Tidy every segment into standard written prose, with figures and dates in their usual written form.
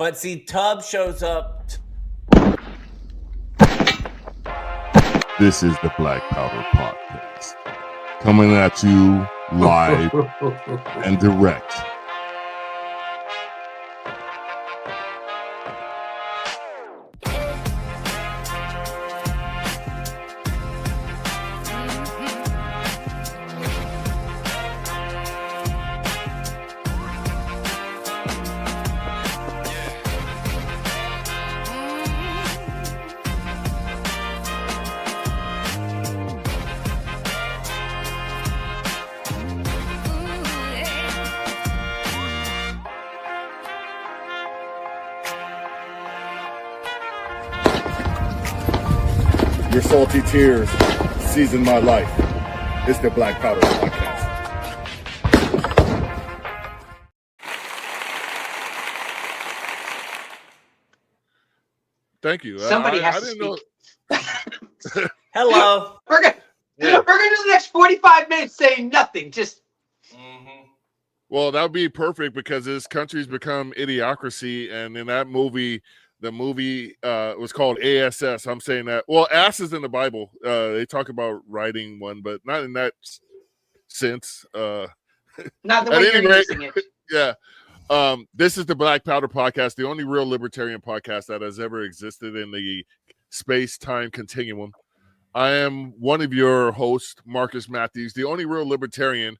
But see, Tubb shows up. This is the Black Powder Podcast, coming at you live and direct. Your salty tears season my life. It's the Black Powder Podcast. Thank you. Somebody has I to didn't speak. know. Hello. We're gonna do the next 45 minutes saying nothing. Just Well, that would be perfect because this country's become idiocracy, and in that movie, the movie was called ASS. I'm saying that. Well, ass is in the Bible. They talk about writing one, but not in that sense. not the way you're rate, using it. Yeah. This is the Black Powder Podcast, the only real libertarian podcast that has ever existed in the space-time continuum. I am one of your hosts, Marcus Matthews, the only real libertarian.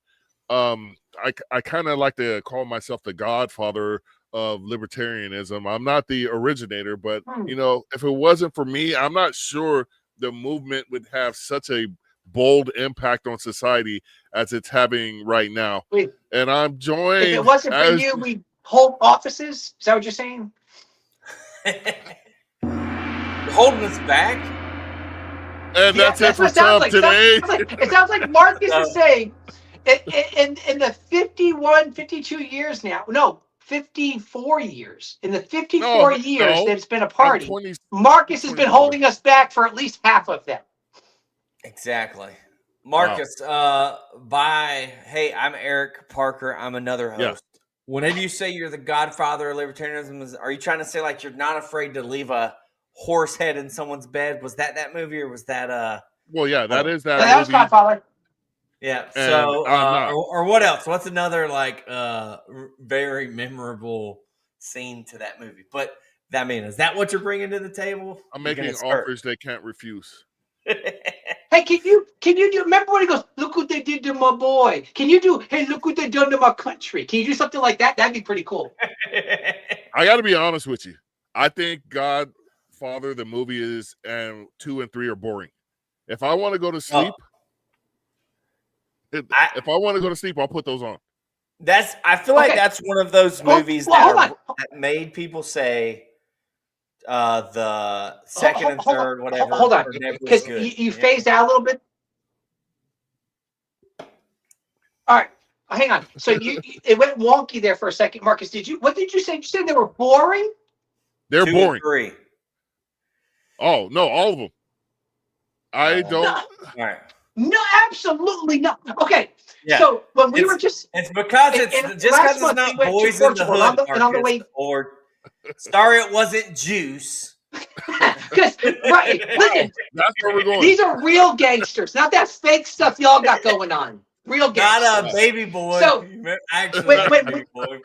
I kind of like to call myself the godfather of libertarianism. I'm not the originator, but you know, if it wasn't for me, I'm not sure the movement would have such a bold impact on society as it's having right now. Wait, and I'm joined. if it wasn't for you, we'd hold offices. Is that what you're saying? Holding us back? And that's it for what it sounds Tubb today. It sounds like Marcus is saying in the 51, 52 years now, no, 54 years. In the 54 years that it's been a party, Marcus has been holding us back for at least half of them. Exactly. Marcus, hey, I'm Eric Parker. I'm another host. Yeah. Whenever you say you're the godfather of libertarianism, are you trying to say like you're not afraid to leave a horse head in someone's bed? Was that movie, or was that Well, yeah, that is that. That was Godfather. Yeah. So, or what else? What's another like very memorable scene to that movie? But that is that what you're bringing to the table? I'm making offers they can't refuse. Hey, can you do? Remember when he goes, "Look what they did to my boy." Can you do? Hey, look what they done to my country. Can you do something like that? That'd be pretty cool. I got to be honest with you. I think Godfather the movie is and 2 and 3 are boring. If I want to go to sleep. If I want to go to sleep, I'll put those on. I feel like that's one of those movies that made people say the second and third, whatever. Hold on, because you phased out a little bit. All right, hang on. So it went wonky there for a second, Marcus. What did you say? You said they were boring? They're 2 boring. And 3. Oh no, all of them. I don't. No. All right. No, absolutely not. Okay, yeah. So when we were it's because it's not Boys in the Hood, on the way, or sorry, it wasn't Juice. Because right, listen, that's where we're going. These are real gangsters, not that fake stuff y'all got going on. Real gangsters. Not a baby boy. So actually, baby boy.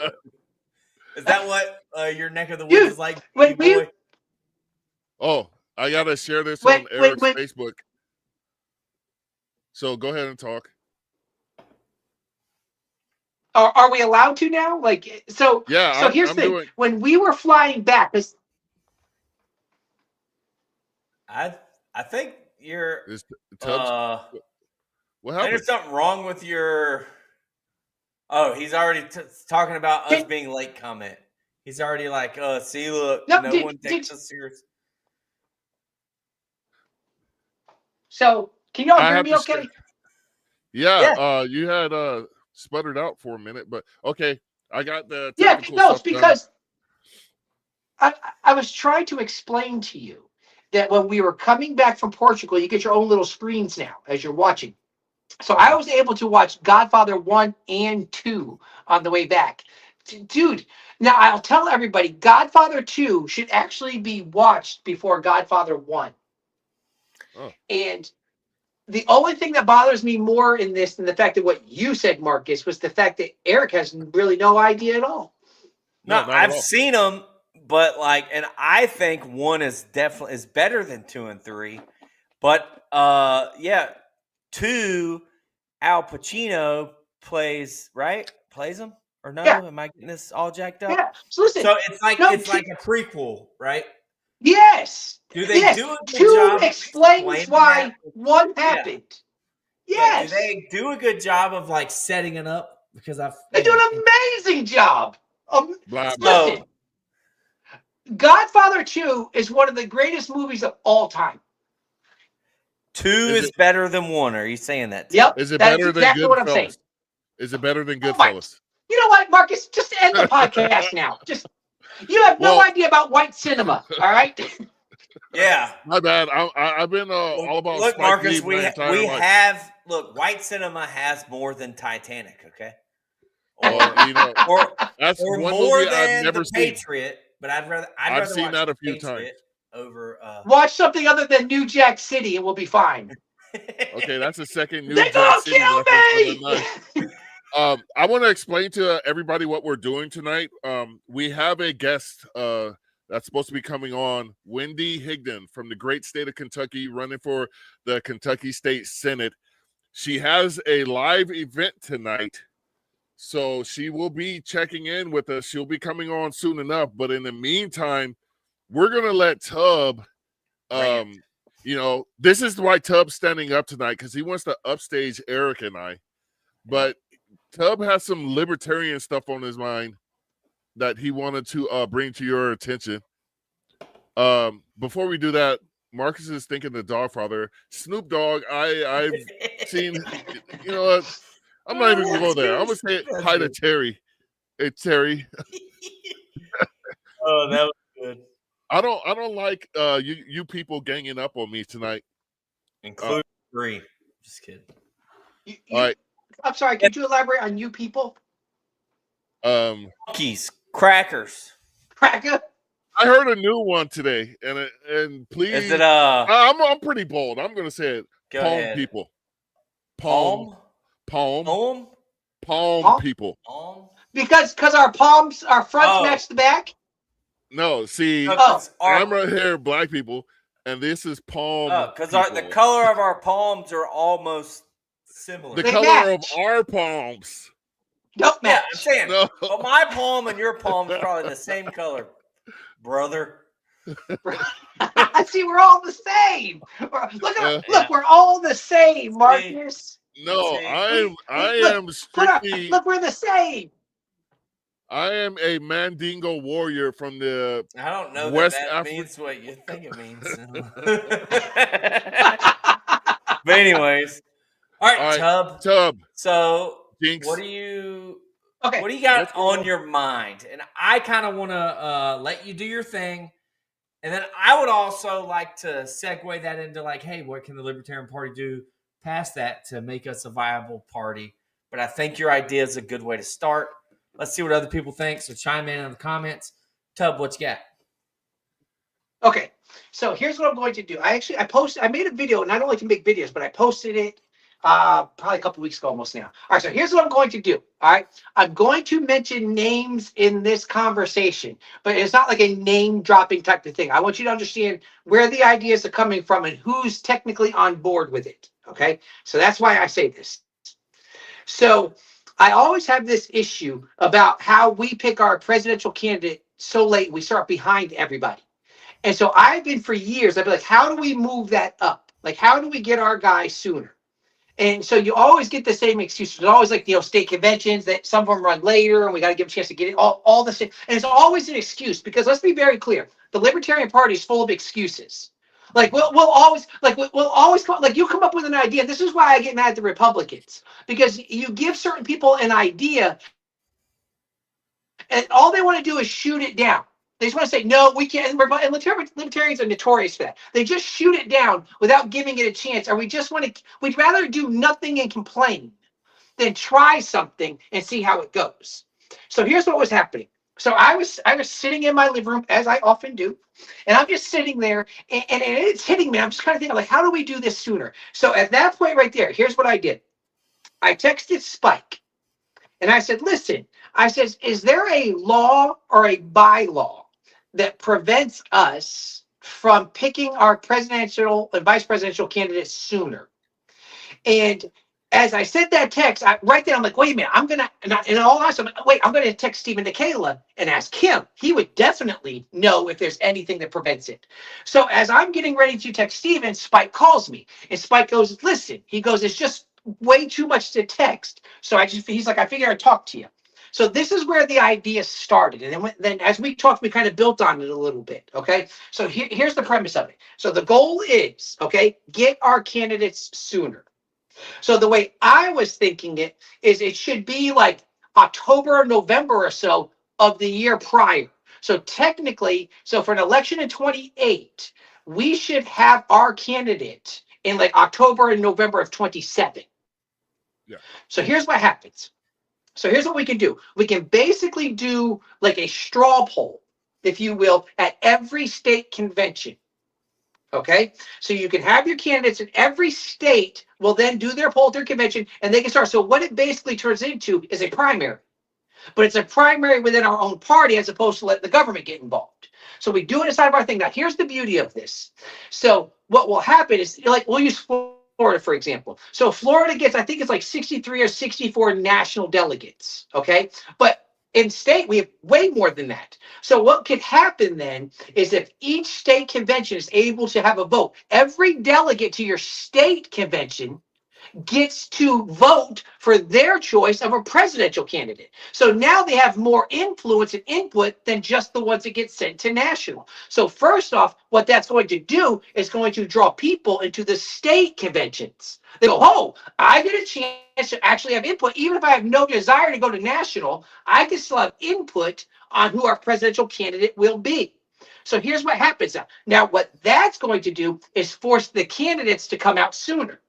Is that what your neck of the woods is like? Boy? Oh, I gotta share this on Eric's Facebook. So go ahead and talk. Are we allowed to now? Like, so yeah. So here's the thing: when we were flying back, I think you're. What happened? There's something wrong with your. Oh, he's already talking about us being late. Comment. He's already like, see, look, no one takes us serious. So. Can y'all hear me okay? Yeah, you had sputtered out for a minute, but okay. I got the it's because I was trying to explain to you that when we were coming back from Portugal, you get your own little screens now as you're watching. So I was able to watch Godfather 1 and 2 on the way back. Dude, now I'll tell everybody, Godfather 2 should actually be watched before Godfather 1. Oh. And the only thing that bothers me more in this than the fact that what you said, Marcus, was the fact that Eric has really no idea at all. No, I've seen them, but and I think 1 is definitely better than 2 and 3. But 2, Al Pacino plays him. Or no? Yeah. Am I getting this all jacked up? Yeah. So listen. So it's like a prequel, right? Yes. Do they do a good 2 job? Explains why 1 happened. Yeah. Yes. Do they do a good job of setting it up? Because they do an amazing job. Listen, Godfather 2 is one of the greatest movies of all time. 2 is better than 1. Are you saying that? Yep. Is it better than exactly what I'm saying. Goodfellas? Is it better than Goodfellas? You know what, Marcus? Just end the podcast now. You have no idea about white cinema, all right? Yeah. My bad. I've been all about. Look, Marcus, white cinema has more than Titanic. Okay. Or that's or one more movie than I've never the seen. Patriot, but I've seen watch that a The few Patriot times. Over. Watch something other than New Jack City, and we'll be fine. Okay, that's the second New They're Jack City gonna kill me! I want to explain to everybody what we're doing tonight. We have a guest that's supposed to be coming on, Wendy Higdon from the great state of Kentucky, running for the Kentucky State Senate. She has a live event tonight, so she will be checking in with us. She'll be coming on soon enough, but in the meantime, we're going to let Tub, this is why Tub's standing up tonight, because he wants to upstage Eric and I. But Tub has some libertarian stuff on his mind that he wanted to bring to your attention. Before we do that, Marcus is thinking the Dogfather. Snoop Dogg, I've seen, you know what? I'm not even going to go there. I'm going to say hi to Terry. Hey, Terry. Oh, that was good. I don't like you people ganging up on me tonight. Including 3. Just kidding. All right. I'm sorry, could you elaborate on you people? Cookies, crackers. Cracker? I heard a new one today, and please. Is it I'm pretty bold. I'm gonna say it. Go Palm ahead. people. Palm People. Palm? Because our palms, our fronts match the back? No, see, I'm right here, black people, and this is palm. Because the color of our palms are almost similar. The color of our palms. Don't match. I'm saying, but my palm and your palm is probably the same color, brother. See, we're all the same. Look, we're all the same, Marcus. No, I am strictly. Look, we're the same. I am a Mandingo warrior from the. I don't know West that means what you think it means. But anyways, all right, Tub. So, Jinx. what do you got on your mind? And I kind of want to let you do your thing, and then I would also like to segue that into hey, what can the Libertarian Party do past that to make us a viable party? But I think your idea is a good way to start. Let's see what other people think. So chime in the comments. Tub, what you got? Okay, so here's what I'm going to do. I made a video, and I don't like to make videos, but I posted it probably a couple weeks ago almost now. All right, so here's what I'm going to do. All right, I'm going to mention names in this conversation, but it's not like a name dropping type of thing. I want you to understand where the ideas are coming from and who's technically on board with it. Okay, so that's why I say this. So I always have this issue about how we pick our presidential candidate so late. We start behind everybody. And so I've been for years, I've been like, how do we move that up? How do we get our guy sooner? And so you always get the same excuses. There's always state conventions that some of them run later and we got to give a chance to get it all the same. And it's always an excuse because let's be very clear. The Libertarian Party is full of excuses. We'll always you come up with an idea. This is why I get mad at the Republicans, because you give certain people an idea and all they want to do is shoot it down. They just want to say, no, we can't. And libertarians are notorious for that. They just shoot it down without giving it a chance. Or we'd rather do nothing and complain than try something and see how it goes. So here's what was happening. So I was sitting in my living room, as I often do, and I'm just sitting there, and it's hitting me. I'm just kind of thinking, like, how do we do this sooner? So at that point right there, here's what I did. I texted Spike, and I said, listen, I says, is there a law or a bylaw that prevents us from picking our presidential and vice presidential candidates sooner? And as I said that text, right then I'm like, wait a minute, I'm gonna, in all honesty, I'm gonna text Stephen Nikala and ask him. He would definitely know if there's anything that prevents it. So as I'm getting ready to text Stephen, Spike calls me, and Spike goes, listen, he goes, it's just way too much to text. So he's like, I figured I'd talk to you. So this is where the idea started. And then as we talked, we kind of built on it a little bit. Okay. So here's the premise of it. So the goal is, okay, get our candidates sooner. So the way I was thinking it is it should be like October or November or so of the year prior. So technically, so for an election in 28, we should have our candidate in like October and November of 27. Yeah. So here's what happens. So here's what we can do. We can basically do like a straw poll, if you will, at every state convention. Okay, so you can have your candidates in every state will then do their poll at their convention, and they can start. So what it basically turns into is a primary, but it's a primary within our own party as opposed to letting the government get involved. So we do it inside of our thing. Now, here's the beauty of this. So what will happen is, like, we'll use Florida, for example. So Florida gets, I think it's like 63 or 64 national delegates. Okay, but in state, we have way more than that. So what could happen then is if each state convention is able to have a vote, every delegate to your state convention gets to vote for their choice of a presidential candidate. So now they have more influence and input than just the ones that get sent to national. So first off, what that's going to do is going to draw people into the state conventions. They go, oh, I get a chance to actually have input. Even if I have no desire to go to national, I can still have input on who our presidential candidate will be. So here's what happens now. Now, what that's going to do is force the candidates to come out sooner.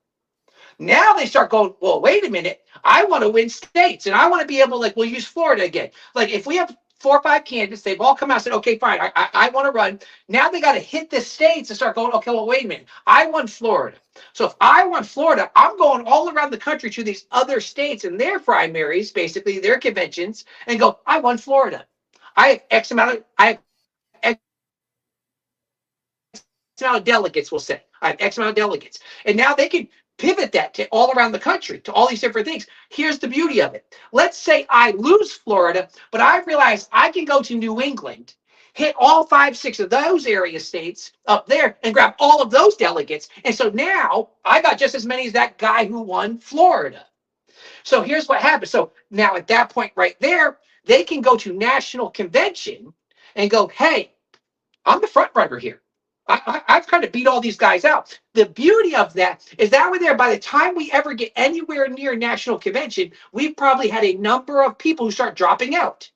Now they start going, well, wait a minute. I want to win states, and I want to be able, like, we'll use Florida again. Like, if we have 4 or 5 candidates, they've all come out and said, okay, fine, I want to run. Now they got to hit the states and start going, okay, well, wait a minute. I won Florida. So if I won Florida, I'm going all around the country to these other states and their primaries, basically their conventions, and go, I won Florida. I have X amount of delegates, we'll say. I have X amount of delegates. And now they can pivot that to all around the country, to all these different things. Here's the beauty of it. Let's say I lose Florida, but I realize I can go to New England, hit all 5, 6 of those area states up there and grab all of those delegates. And so now I got just as many as that guy who won Florida. So here's what happens. So now at that point right there, they can go to national convention and go, hey, I'm the front runner here. I've kind of beat all these guys out. The beauty of that is that we're there. By the time we ever get anywhere near national convention, we've probably had a number of people who start dropping out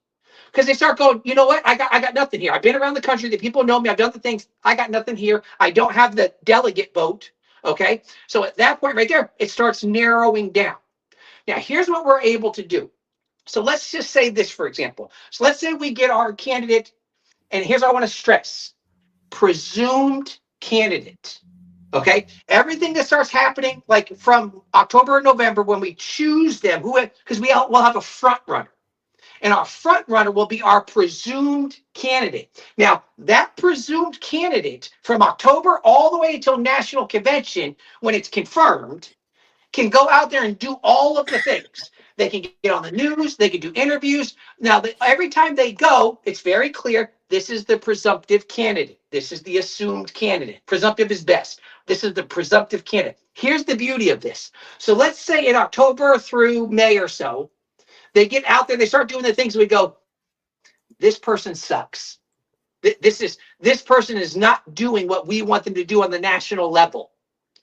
because they start going, you know what? I got nothing here. I've been around the country. The people know me. I've done the things. I got nothing here. I don't have the delegate vote. Okay. So at that point right there, it starts narrowing down. Now, here's what we're able to do. So let's just say this, for example. So let's say we get our candidate, and here's what I want to stress. Presumed candidate. Okay, everything that starts happening like from October or November when we choose them, because we'll have a front runner, and our front runner will be our presumed candidate. Now that presumed candidate from October all the way until national convention, when it's confirmed, can go out there and do all of the things. They can get on the news. They can do interviews. Now, every time they go, it's very clear. This is the presumptive candidate. This is the assumed candidate. Presumptive is best. This is the presumptive candidate. Here's the beauty of this. So let's say in October through May or so, they get out there. They start doing the things we go, this person sucks. This person is not doing what we want them to do on the national level.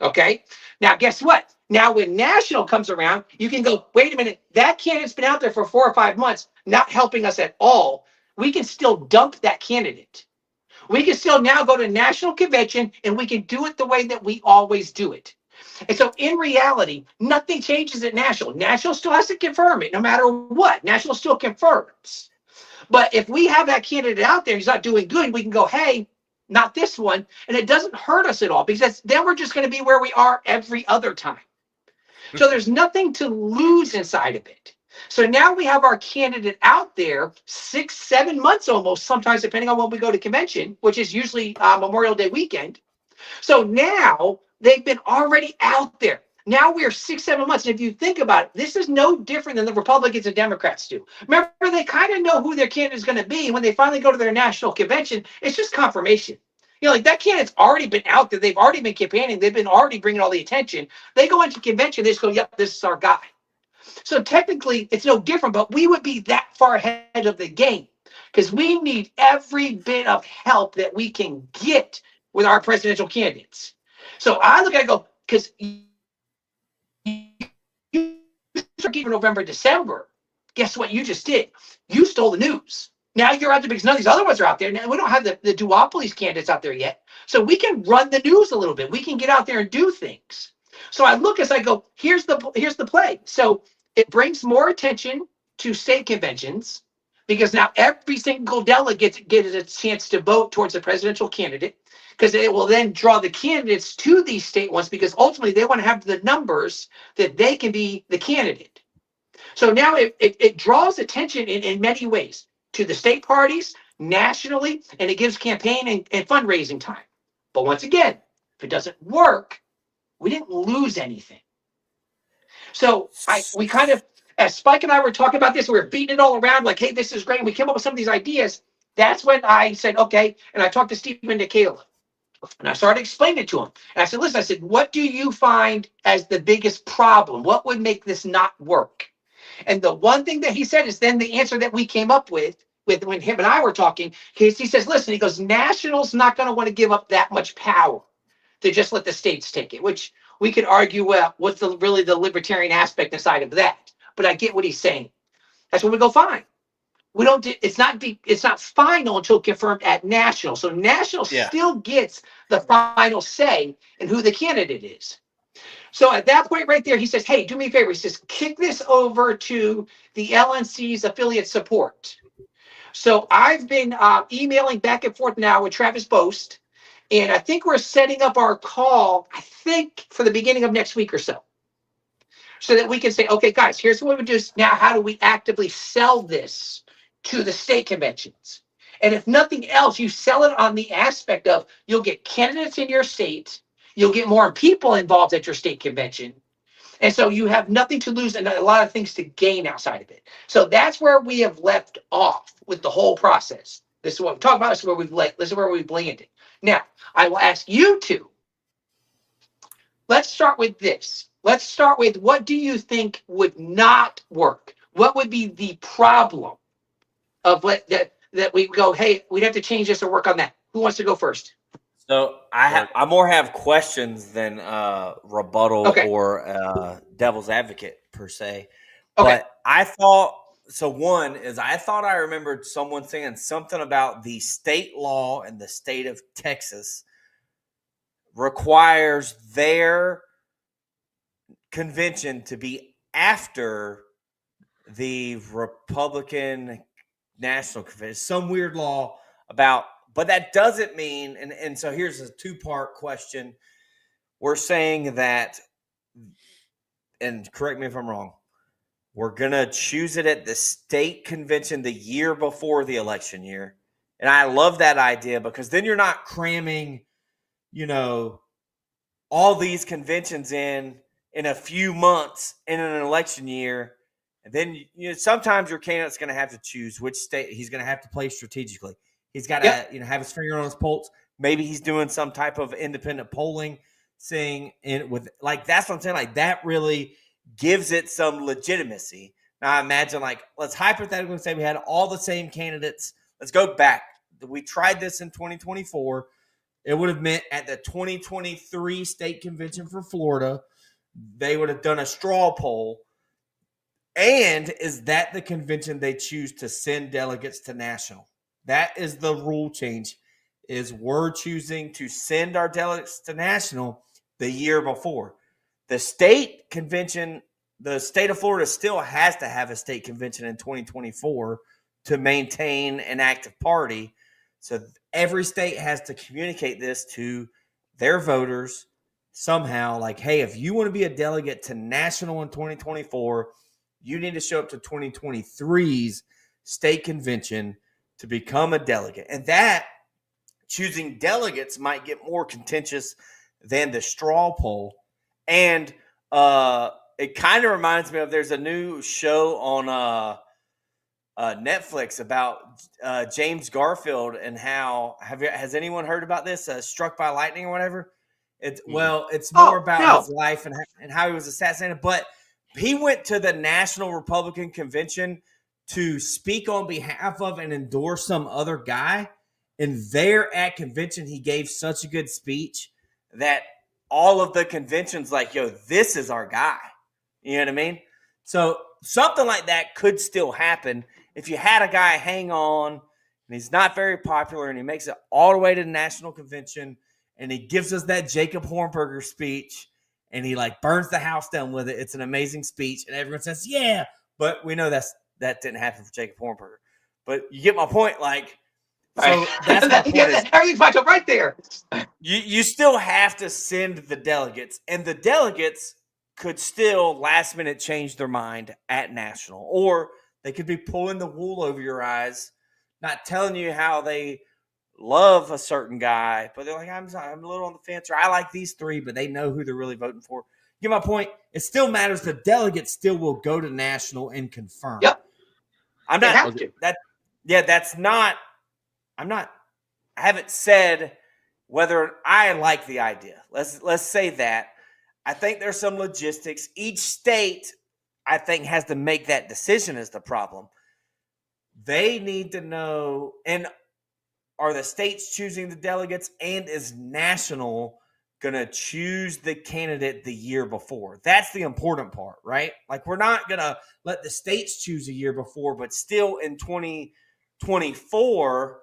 Okay. Now, guess what? Now, when national comes around, you can go, wait a minute, that candidate's been out there for 4 or 5 months, not helping us at all. We can still dump that candidate. We can still now go to national convention, and we can do it the way that we always do it. And so in reality, nothing changes at national. National still has to confirm it no matter what. National still confirms. But if we have that candidate out there, he's not doing good, we can go, hey, not this one. And it doesn't hurt us at all because then we're just going to be where we are every other time. So there's nothing to lose inside of it. So now we have our candidate out there 6-7 months almost, sometimes depending on when we go to convention, which is usually Memorial Day weekend. So now they've been already out there. Now we're 6-7 months. And if you think about it, this is no different than the Republicans and Democrats do. Remember, they kind of know who their candidate is going to be. And when they finally go to their national convention, it's just confirmation. You know, like that candidate's already been out there. They've already been campaigning. They've been already bringing all the attention. They go into convention. They just go, yep, this is our guy. So technically, it's no different, but we would be that far ahead of the game because we need every bit of help that we can get with our presidential candidates. So I look at it and go, because you start getting November, December, guess what you just did? You stole the news. Now you're out there because none of these other ones are out there. Now we don't have the duopolies candidates out there yet. So we can run the news a little bit. We can get out there and do things. So I look as I go, here's the play. So it brings more attention to state conventions because now every single delegate gets a chance to vote towards a presidential candidate because it will then draw the candidates to these state ones because ultimately they want to have the numbers that they can be the candidate. So now it draws attention in many ways to the state parties nationally, and it gives campaign and fundraising time. But once again, if it doesn't work, we didn't lose anything. So we kind of, as Spike and I were talking about this, we were beating it all around like, hey, this is great. And we came up with some of these ideas. That's when I said, okay. And I talked to Stephen DeCala. And I started explaining it to him. And I said, listen, I said, what do you find as the biggest problem? What would make this not work? And the one thing that he said is then the answer that we came up with when him and I were talking, he says, listen, he goes, National's not going to want to give up that much power to just let the states take it, which we could argue, well, what's really the libertarian aspect inside of that? But I get what he's saying. That's when we go, fine. We don't. It's not final until confirmed at national. So national still gets the final say in who the candidate is. So at that point right there, he says, hey, do me a favor. He says, kick this over to the LNC's affiliate support. So I've been emailing back and forth now with Travis Boast. And I think we're setting up our call, I think, for the beginning of next week or so. So that we can say, okay, guys, here's what we do. Now, how do we actively sell this to the state conventions? And if nothing else, you sell it on the aspect of you'll get candidates in your state, you'll get more people involved at your state convention. And so you have nothing to lose and a lot of things to gain outside of it. So that's where we have left off with the whole process. This is what we talk about. This is where we've landed. Now, I will ask you two. Let's start with this. Let's start with what do you think would not work? What would be the problem of that we go, hey, we'd have to change this or work on that? Who wants to go first? So I more have questions than rebuttal or devil's advocate per se. Okay. But I thought I remembered someone saying something about the state law in the state of Texas requires their convention to be after the Republican National Convention. Some weird law about, but that doesn't mean, and so here's a two-part question. We're saying that, and correct me if I'm wrong, we're going to choose it at the state convention the year before the election year. And I love that idea because then you're not cramming, all these conventions in a few months in an election year. And then sometimes your candidate's going to have to choose which state he's going to have to play strategically. He's got to have his finger on his pulse. Maybe he's doing some type of independent polling, saying that's what I'm saying. Like that really gives it some legitimacy. Now I imagine let's hypothetically say we had all the same candidates. Let's go back. We tried this in 2024. It would have meant at the 2023 state convention for Florida, they would have done a straw poll. And is that the convention they choose to send delegates to national? That is the rule change, is we're choosing to send our delegates to national the year before. The state convention, the state of Florida still has to have a state convention in 2024 to maintain an active party. So every state has to communicate this to their voters somehow, like, hey, if you want to be a delegate to national in 2024, you need to show up to 2023's state convention to become a delegate. And that choosing delegates might get more contentious than the straw poll. And it kind of reminds me of, there's a new show on Netflix about James Garfield and how, has anyone heard about this? Struck by Lightning or whatever? It's more about his life and how he was assassinated. But he went to the National Republican Convention to speak on behalf of and endorse some other guy. And there at convention, he gave such a good speech that all of the convention's like, yo, this is our guy. You know what I mean? So something like that could still happen if you had a guy hang on and he's not very popular and he makes it all the way to the national convention and he gives us that Jacob Hornberger speech and he like burns the house down with it. It's an amazing speech and everyone says, yeah, but we know that didn't happen for Jacob Hornberger. But you get my point. Like, so that's my point. Everything's back up right there. You still have to send the delegates, and the delegates could still last minute change their mind at national, or they could be pulling the wool over your eyes, not telling you how they love a certain guy, but they're like, I'm a little on the fence, or I like these three, but they know who they're really voting for. You get my point? It still matters. The delegates still will go to national and confirm. Yep. I haven't said whether I like the idea. Let's say that. I think there's some logistics. Each state, I think, has to make that decision is the problem. They need to know, and are the states choosing the delegates, and is national going to choose the candidate the year before? That's the important part, right? Like, we're not going to let the states choose a year before, but still in 2024,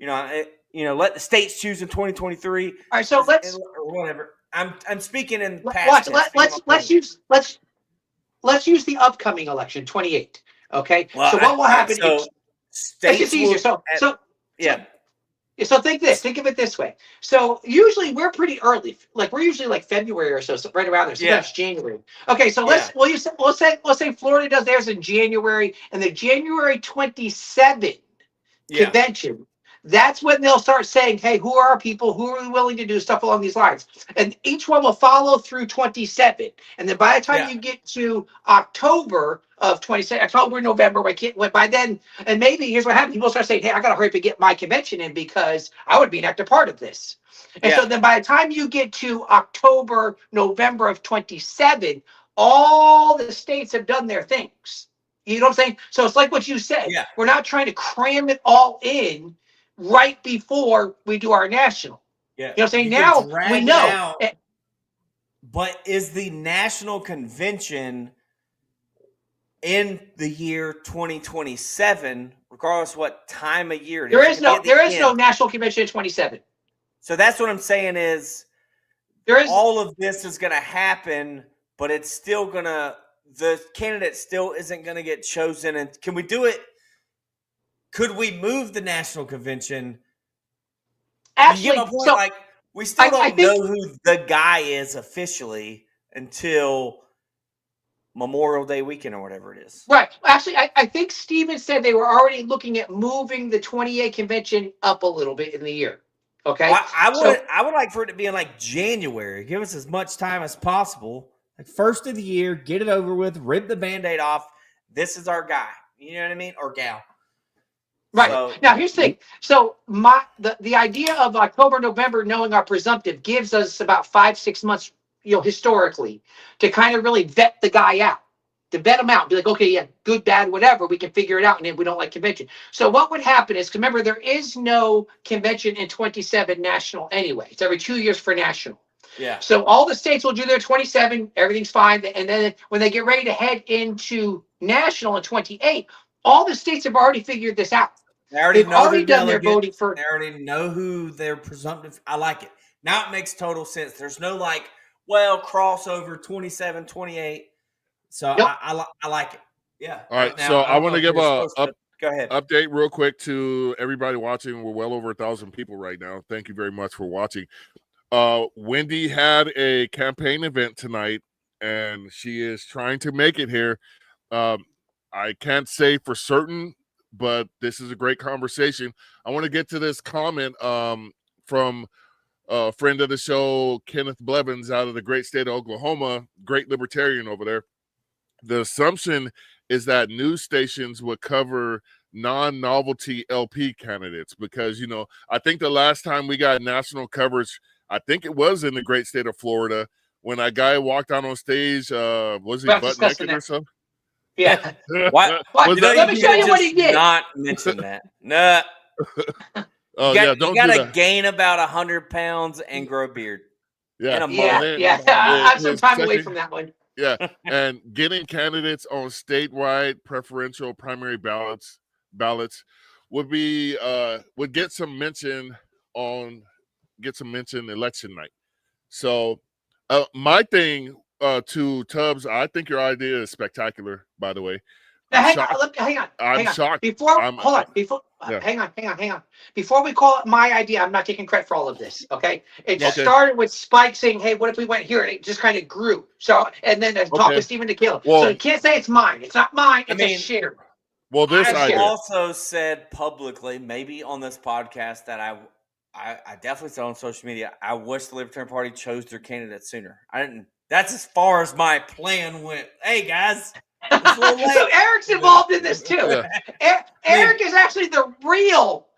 let the states choose in 2023. All right, so let's, or whatever. I'm speaking in past. Let's use the upcoming election, 28. Okay. Well, so what will happen? States easier. So think of it this way. So usually we're pretty early, like we're usually like February or so right around there. Sometimes January. Okay, so let's say Florida does theirs in January, and the January 27 convention. That's when they'll start saying, hey, who are our people? Who are we willing to do stuff along these lines? And each one will follow through 27. And then by the time you get to October of 27, October, November, by then, and maybe here's what happens. People start saying, hey, I got to hurry up and get my convention in because I would be an active part of this. And so then by the time you get to October, November of 27, all the states have done their things. You know what I'm saying? So it's like what you said. Yeah. We're not trying to cram it all in right before we do our national. Yeah. You know what I'm saying? Now we know. But is the national convention in the year 2027, regardless what time of year it is? There is no national convention in 27. So that's what I'm saying is all of this is going to happen, but it's still going to, the candidate still isn't going to get chosen. And can we do it? Could we move the national convention? Actually, we still don't know who the guy is officially until Memorial Day weekend or whatever it is. Right. Actually, I think Steven said they were already looking at moving the 28 convention up a little bit in the year. Okay. I would like for it to be in like January. Give us as much time as possible. Like first of the year, get it over with, rip the Band-Aid off. This is our guy. You know what I mean? Or gal. Right. So, now, here's the thing. So the idea of October, November, knowing our presumptive gives us about 5-6 months, historically, to kind of really vet the guy out, to vet him out, be like, okay, yeah, good, bad, whatever, we can figure it out, and then we don't like convention. So what would happen is, remember, there is no convention in 27 national anyway. It's every 2 years for national. Yeah. So all the states will do their 27, everything's fine, and then when they get ready to head into national in 28, all the states have already figured this out. They've already done their voting for. They already know who their presumptive. I like it. Now it makes total sense. There's no like, well, crossover 27, 28. So Yep. I like it. Yeah. All right. Now, So I want to give go ahead. update real quick to everybody watching. We're well over 1,000 people right now. Thank you very much for watching. Wendy had a campaign event tonight, and she is trying to make it here. I can't say for certain, but this is a great conversation. I want to get to this comment from a friend of the show, Kenneth Blevins, out of the great state of Oklahoma, great libertarian over there. The assumption is that news stations would cover non-novelty LP candidates because, I think the last time we got national coverage, I think it was in the great state of Florida when a guy walked out on stage. Was he butt naked or something? Yeah. What? Let me show you what he did. Not mention that. No. Oh, you gotta gain about 100 pounds and grow a beard. Yeah. I'm some time away from that one. Yeah, and getting candidates on statewide preferential primary ballots would get some mention election night. So my thing to Tubbs, I think your idea is spectacular, by the way. Hang on. I'm shocked. Hang on. Before we call it my idea, I'm not taking credit for all of this. Okay. It started with Spike saying, "Hey, what if we went here?" And it just kind of grew. So, and then talk with Stephen DeKayla. So you can't say it's mine. It's not mine. It's a shared. Well, this I idea also said publicly, maybe on this podcast, that I definitely said on social media, I wish the Libertarian Party chose their candidate sooner. I didn't. That's as far as my plan went. Hey guys. So Eric's involved in this too. Yeah. Eric is actually the real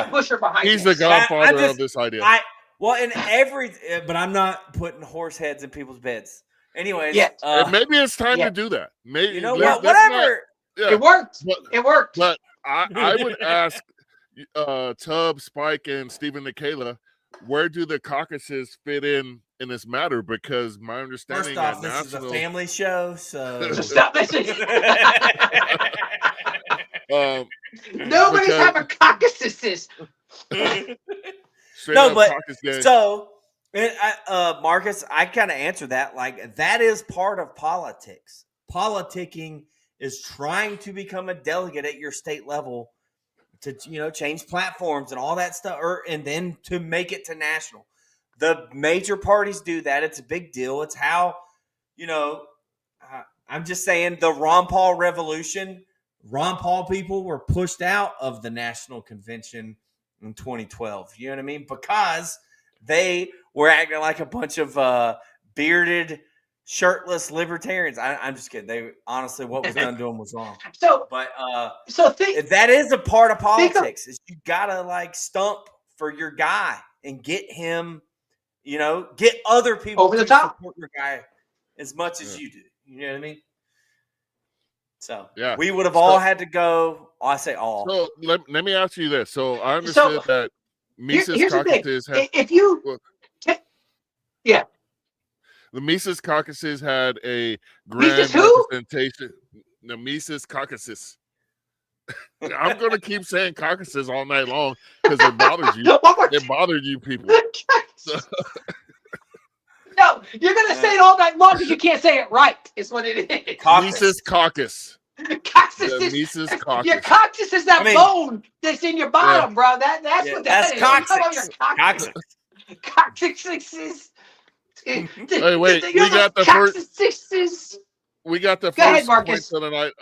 pusher behind He's the godfather of this idea. But I'm not putting horse heads in people's beds. Anyways, maybe it's time to do that. Maybe you know what? Whatever. It worked. It worked. But I would ask Tubbs, Spike, and Stephen DeKayla, where do the caucuses fit in this matter? Because my understanding this is a family show, so stop listening. Nobody's having caucuses. Marcus, I kind of answer that like that is part of politics. Politicking is trying to become a delegate at your state level to change platforms and all that stuff, and then to make it to national. The major parties do that. It's a big deal. It's how, I'm just saying the Ron Paul revolution, Ron Paul people were pushed out of the national convention in 2012. You know what I mean? Because they were acting like a bunch of bearded, shirtless libertarians. I'm just kidding. They honestly, what was done to them was wrong. That is a part of politics. Is you gotta stump for your guy and get him. Get other people over the top, support your guy as much as you do. You know what I mean? So we would have all had to go. I say all. So let me ask you this. So I understood that Mises caucuses had. The Mises caucuses had a grand representation. The Mises caucuses. I'm going to keep saying caucuses all night long because it bothers you. It bothered you people. No, you're going to say it all night long because you can't say it right. Is what it is. Mises caucus. Mises caucus. Your caucus is that bone that's in your bottom, bro. That's what that is. Coccyx. Coccyx. Hey, wait. We got the first. We got the first points of the night.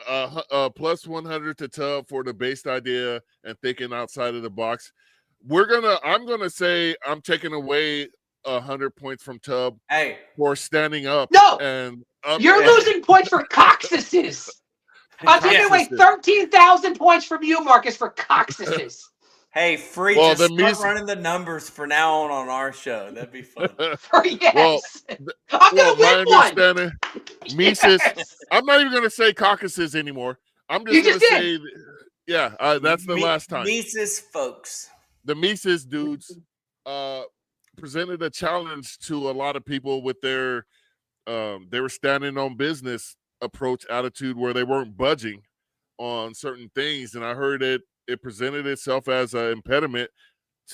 Plus 100 to Tubb for the based idea and thinking outside of the box. I'm gonna say I'm taking away 100 points from Tubb for standing up. No, you're losing points for coccyxes. I'm taking away 13,000 points from you, Marcus, for coccyxes. Hey, start running the numbers for now on our show. That'd be fun. I'm gonna win one. Mises. I'm not even gonna say caucuses anymore. I'm just gonna say, that's the last time. Mises folks. The Mises dudes presented a challenge to a lot of people with their they were standing on business approach attitude where they weren't budging on certain things, and I heard it presented itself as an impediment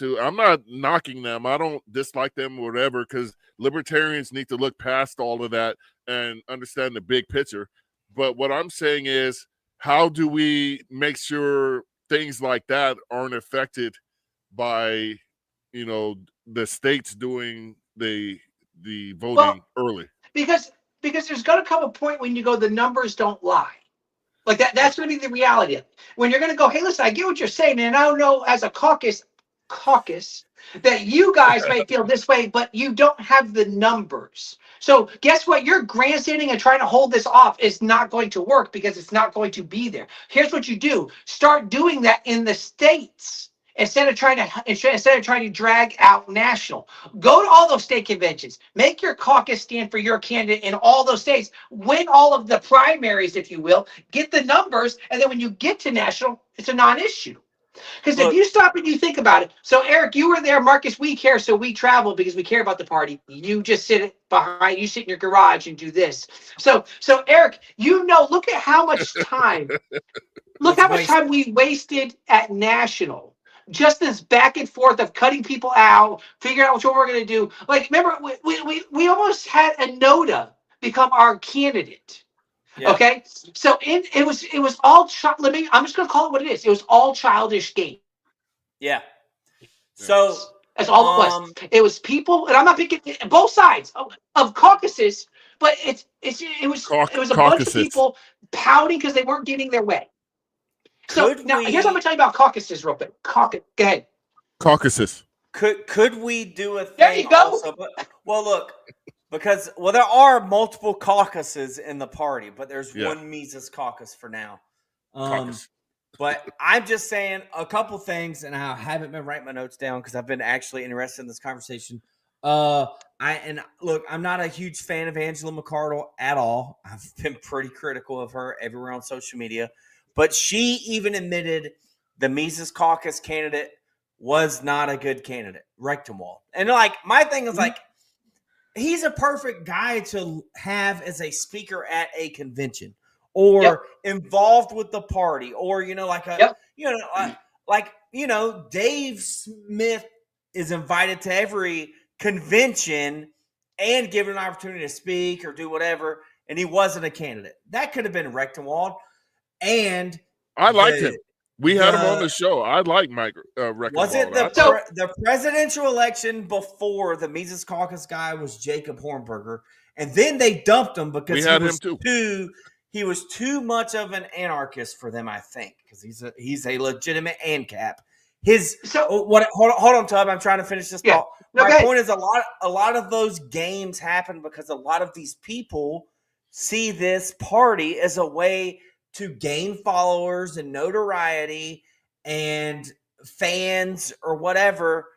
I'm not knocking them. I don't dislike them or whatever, because libertarians need to look past all of that and understand the big picture. But what I'm saying is, how do we make sure things like that aren't affected by, the states doing the voting early? Because there's going to come a point when you go, the numbers don't lie. Like that's going to be the reality of it. When you're going to go, hey, listen, I get what you're saying, and I don't know, as a caucus that you guys may feel this way, but you don't have the numbers. So guess what? You're grandstanding and trying to hold this off is not going to work, because it's not going to be there. Here's what you do: start doing that in the states. Instead of trying to drag out national. Go to all those state conventions. Make your caucus stand for your candidate in all those states. Win all of the primaries, if you will. Get the numbers, and then when you get to national, it's a non-issue. Because if you stop and you think about it, so Eric, you were there, Marcus, we care, so we travel because we care about the party. You just sit in your garage and do this. So Eric, look at how much time, we wasted at national. Just this back and forth of cutting people out, figuring out what we're going to do. Like, remember, we almost had Anoda become our candidate. Yeah. Okay, so it was all I'm just going to call it what it is. It was all childish game. Yeah. So that's all it was. It was people, and I'm not picking both sides of caucuses, but it was a bunch of people pouting because they weren't getting their way. So now here's what I'm gonna tell you about caucuses real quick. Go ahead. Caucuses. Could we do a thing? There you go. Also? Well, look, because there are multiple caucuses in the party, but there's one Mises caucus for now. But I'm just saying a couple things, and I haven't been writing my notes down because I've been actually interested in this conversation. I'm not a huge fan of Angela McArdle at all. I've been pretty critical of her everywhere on social media. But she even admitted the Mises Caucus candidate was not a good candidate, Reichenwald. And my thing is he's a perfect guy to have as a speaker at a convention or involved with the party, or Dave Smith is invited to every convention and given an opportunity to speak or do whatever, and he wasn't a candidate. That could have been Reichenwald. And I liked him. We had him on the show. I like Mike Reichenwald. Was it the presidential election before the Mises Caucus guy was Jacob Hornberger, and then they dumped him because he was too much of an anarchist for them, I think, because he's a legitimate ANCAP. Hold on, Tub. I'm trying to finish this thought. My point is a lot of those games happen because a lot of these people see this party as a way to gain followers and notoriety and fans or whatever.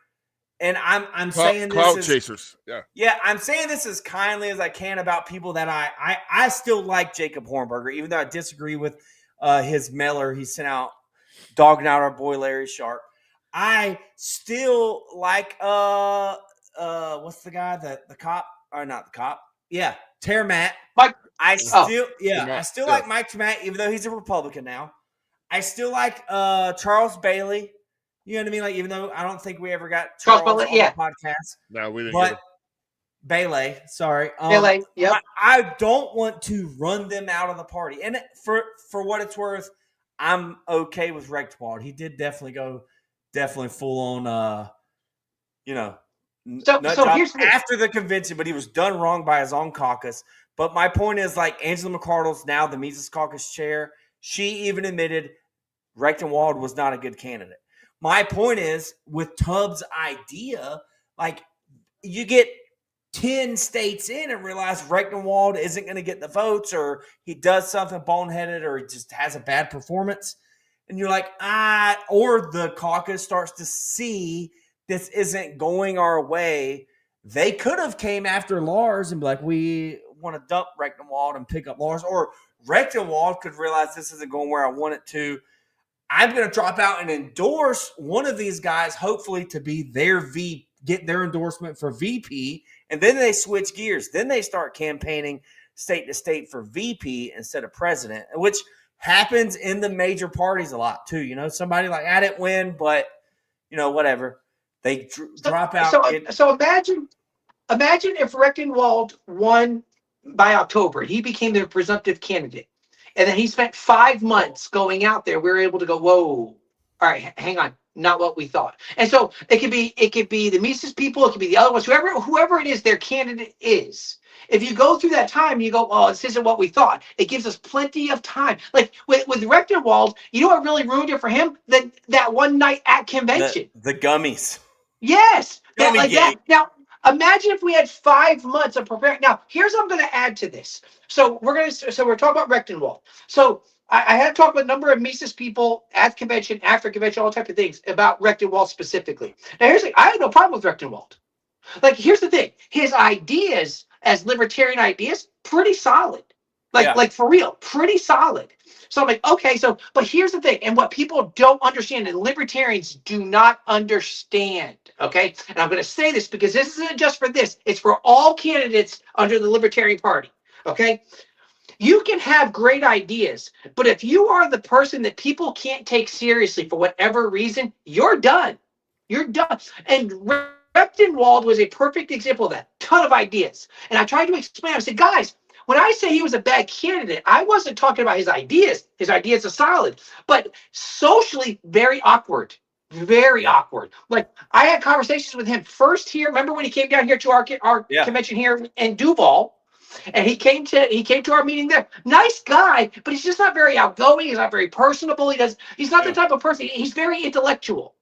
And I'm saying this clout chasers. Yeah. I'm saying this as kindly as I can about people that I still like Jacob Hornberger, even though I disagree with his mailer he sent out dogging out our boy Larry Sharp. I still like what's the guy, the cop, or not the cop? Yeah, Terry Matt. I still like Mike Trematt, even though he's a Republican now. I still like Charles Bailey. You know what I mean? Like, even though I don't think we ever got Charles on the podcast. No, we didn't. But Bailey, sorry. Bailey, I don't want to run them out of the party. And for what it's worth, I'm okay with Reichenwald. He did definitely go full on, after the convention, but he was done wrong by his own caucus. But my point is, Angela McArdle's now the Mises Caucus chair. She even admitted Reichenwald was not a good candidate. My point is, with Tubbs' idea, you get 10 states in and realize Reichenwald isn't going to get the votes, or he does something boneheaded, or he just has a bad performance. And you're like, or the caucus starts to see this isn't going our way. They could have came after Lars and be like, we want to dump Reichenwald and pick up Lars. Or Reichenwald could realize this isn't going where I want it to. I'm going to drop out and endorse one of these guys, hopefully to be get their endorsement for VP. And then they switch gears. Then they start campaigning state to state for VP instead of president, which happens in the major parties a lot too. Somebody I didn't win, but whatever. They drop out. So imagine if Rectenwald won by October. He became the presumptive candidate. And then he spent 5 months going out there. We were able to go, whoa, all right, hang on, not what we thought. And so it could be the Mises people, it could be the other ones, whoever it is their candidate is. If you go through that time, you go, oh, this isn't what we thought. It gives us plenty of time. Like with Rectenwald, you know what really ruined it for him? That one night at convention. The gummies. Yes. That. Now, imagine if we had 5 months of preparing. Now, here's what I'm going to add to this. So we're talking about Rectenwald. So I had to talk with a number of Mises people at convention, after convention, all types of things about Rectenwald specifically. Now, here's the thing. I had no problem with Rectenwald. Like, here's the thing. His ideas as libertarian ideas, pretty solid. Like for real, pretty solid. So I'm like, okay, but here's the thing, and what people don't understand, and libertarians do not understand, okay? And I'm going to say this because this isn't just for this, it's for all candidates under the Libertarian Party, okay? You can have great ideas, but if you are the person that people can't take seriously for whatever reason, you're done. You're done. And Rectenwald was a perfect example of that. Ton of ideas. And I tried to explain, I said, guys, when I say he was a bad candidate, I wasn't talking about his ideas. His ideas are solid, but socially very awkward. Very awkward. Like, I had conversations with him first here. Remember when he came down here to our convention here in Duval, and he came to our meeting there. Nice guy, but he's just not very outgoing. He's not very personable. He's not the type of person. He's very intellectual,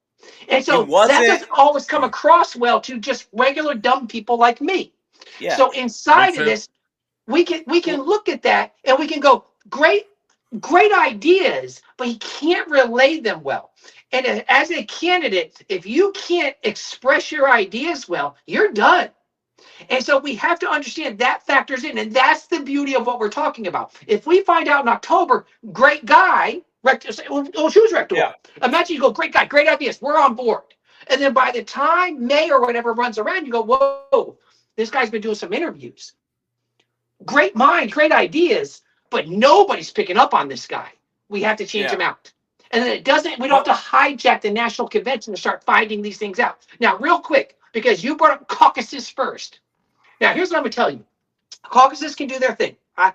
and so that doesn't always come across well to just regular dumb people like me. Yeah. So inside of this, we can look at that and we can go, great ideas, but he can't relay them well. And as a candidate, if you can't express your ideas well, you're done. And so we have to understand that factors in, and that's the beauty of what we're talking about. If we find out in October, great guy, we'll choose Rectenwald. Yeah. Imagine you go, great guy, great ideas, we're on board. And then by the time May or whatever runs around, you go, whoa, this guy's been doing some interviews. Great mind, great ideas, but nobody's picking up on this guy. We have to change him out. And then we don't have to hijack the national convention to start finding these things out. Now, real quick, because you brought up caucuses first. Now, here's what I'm going to tell you. Caucuses can do their thing. I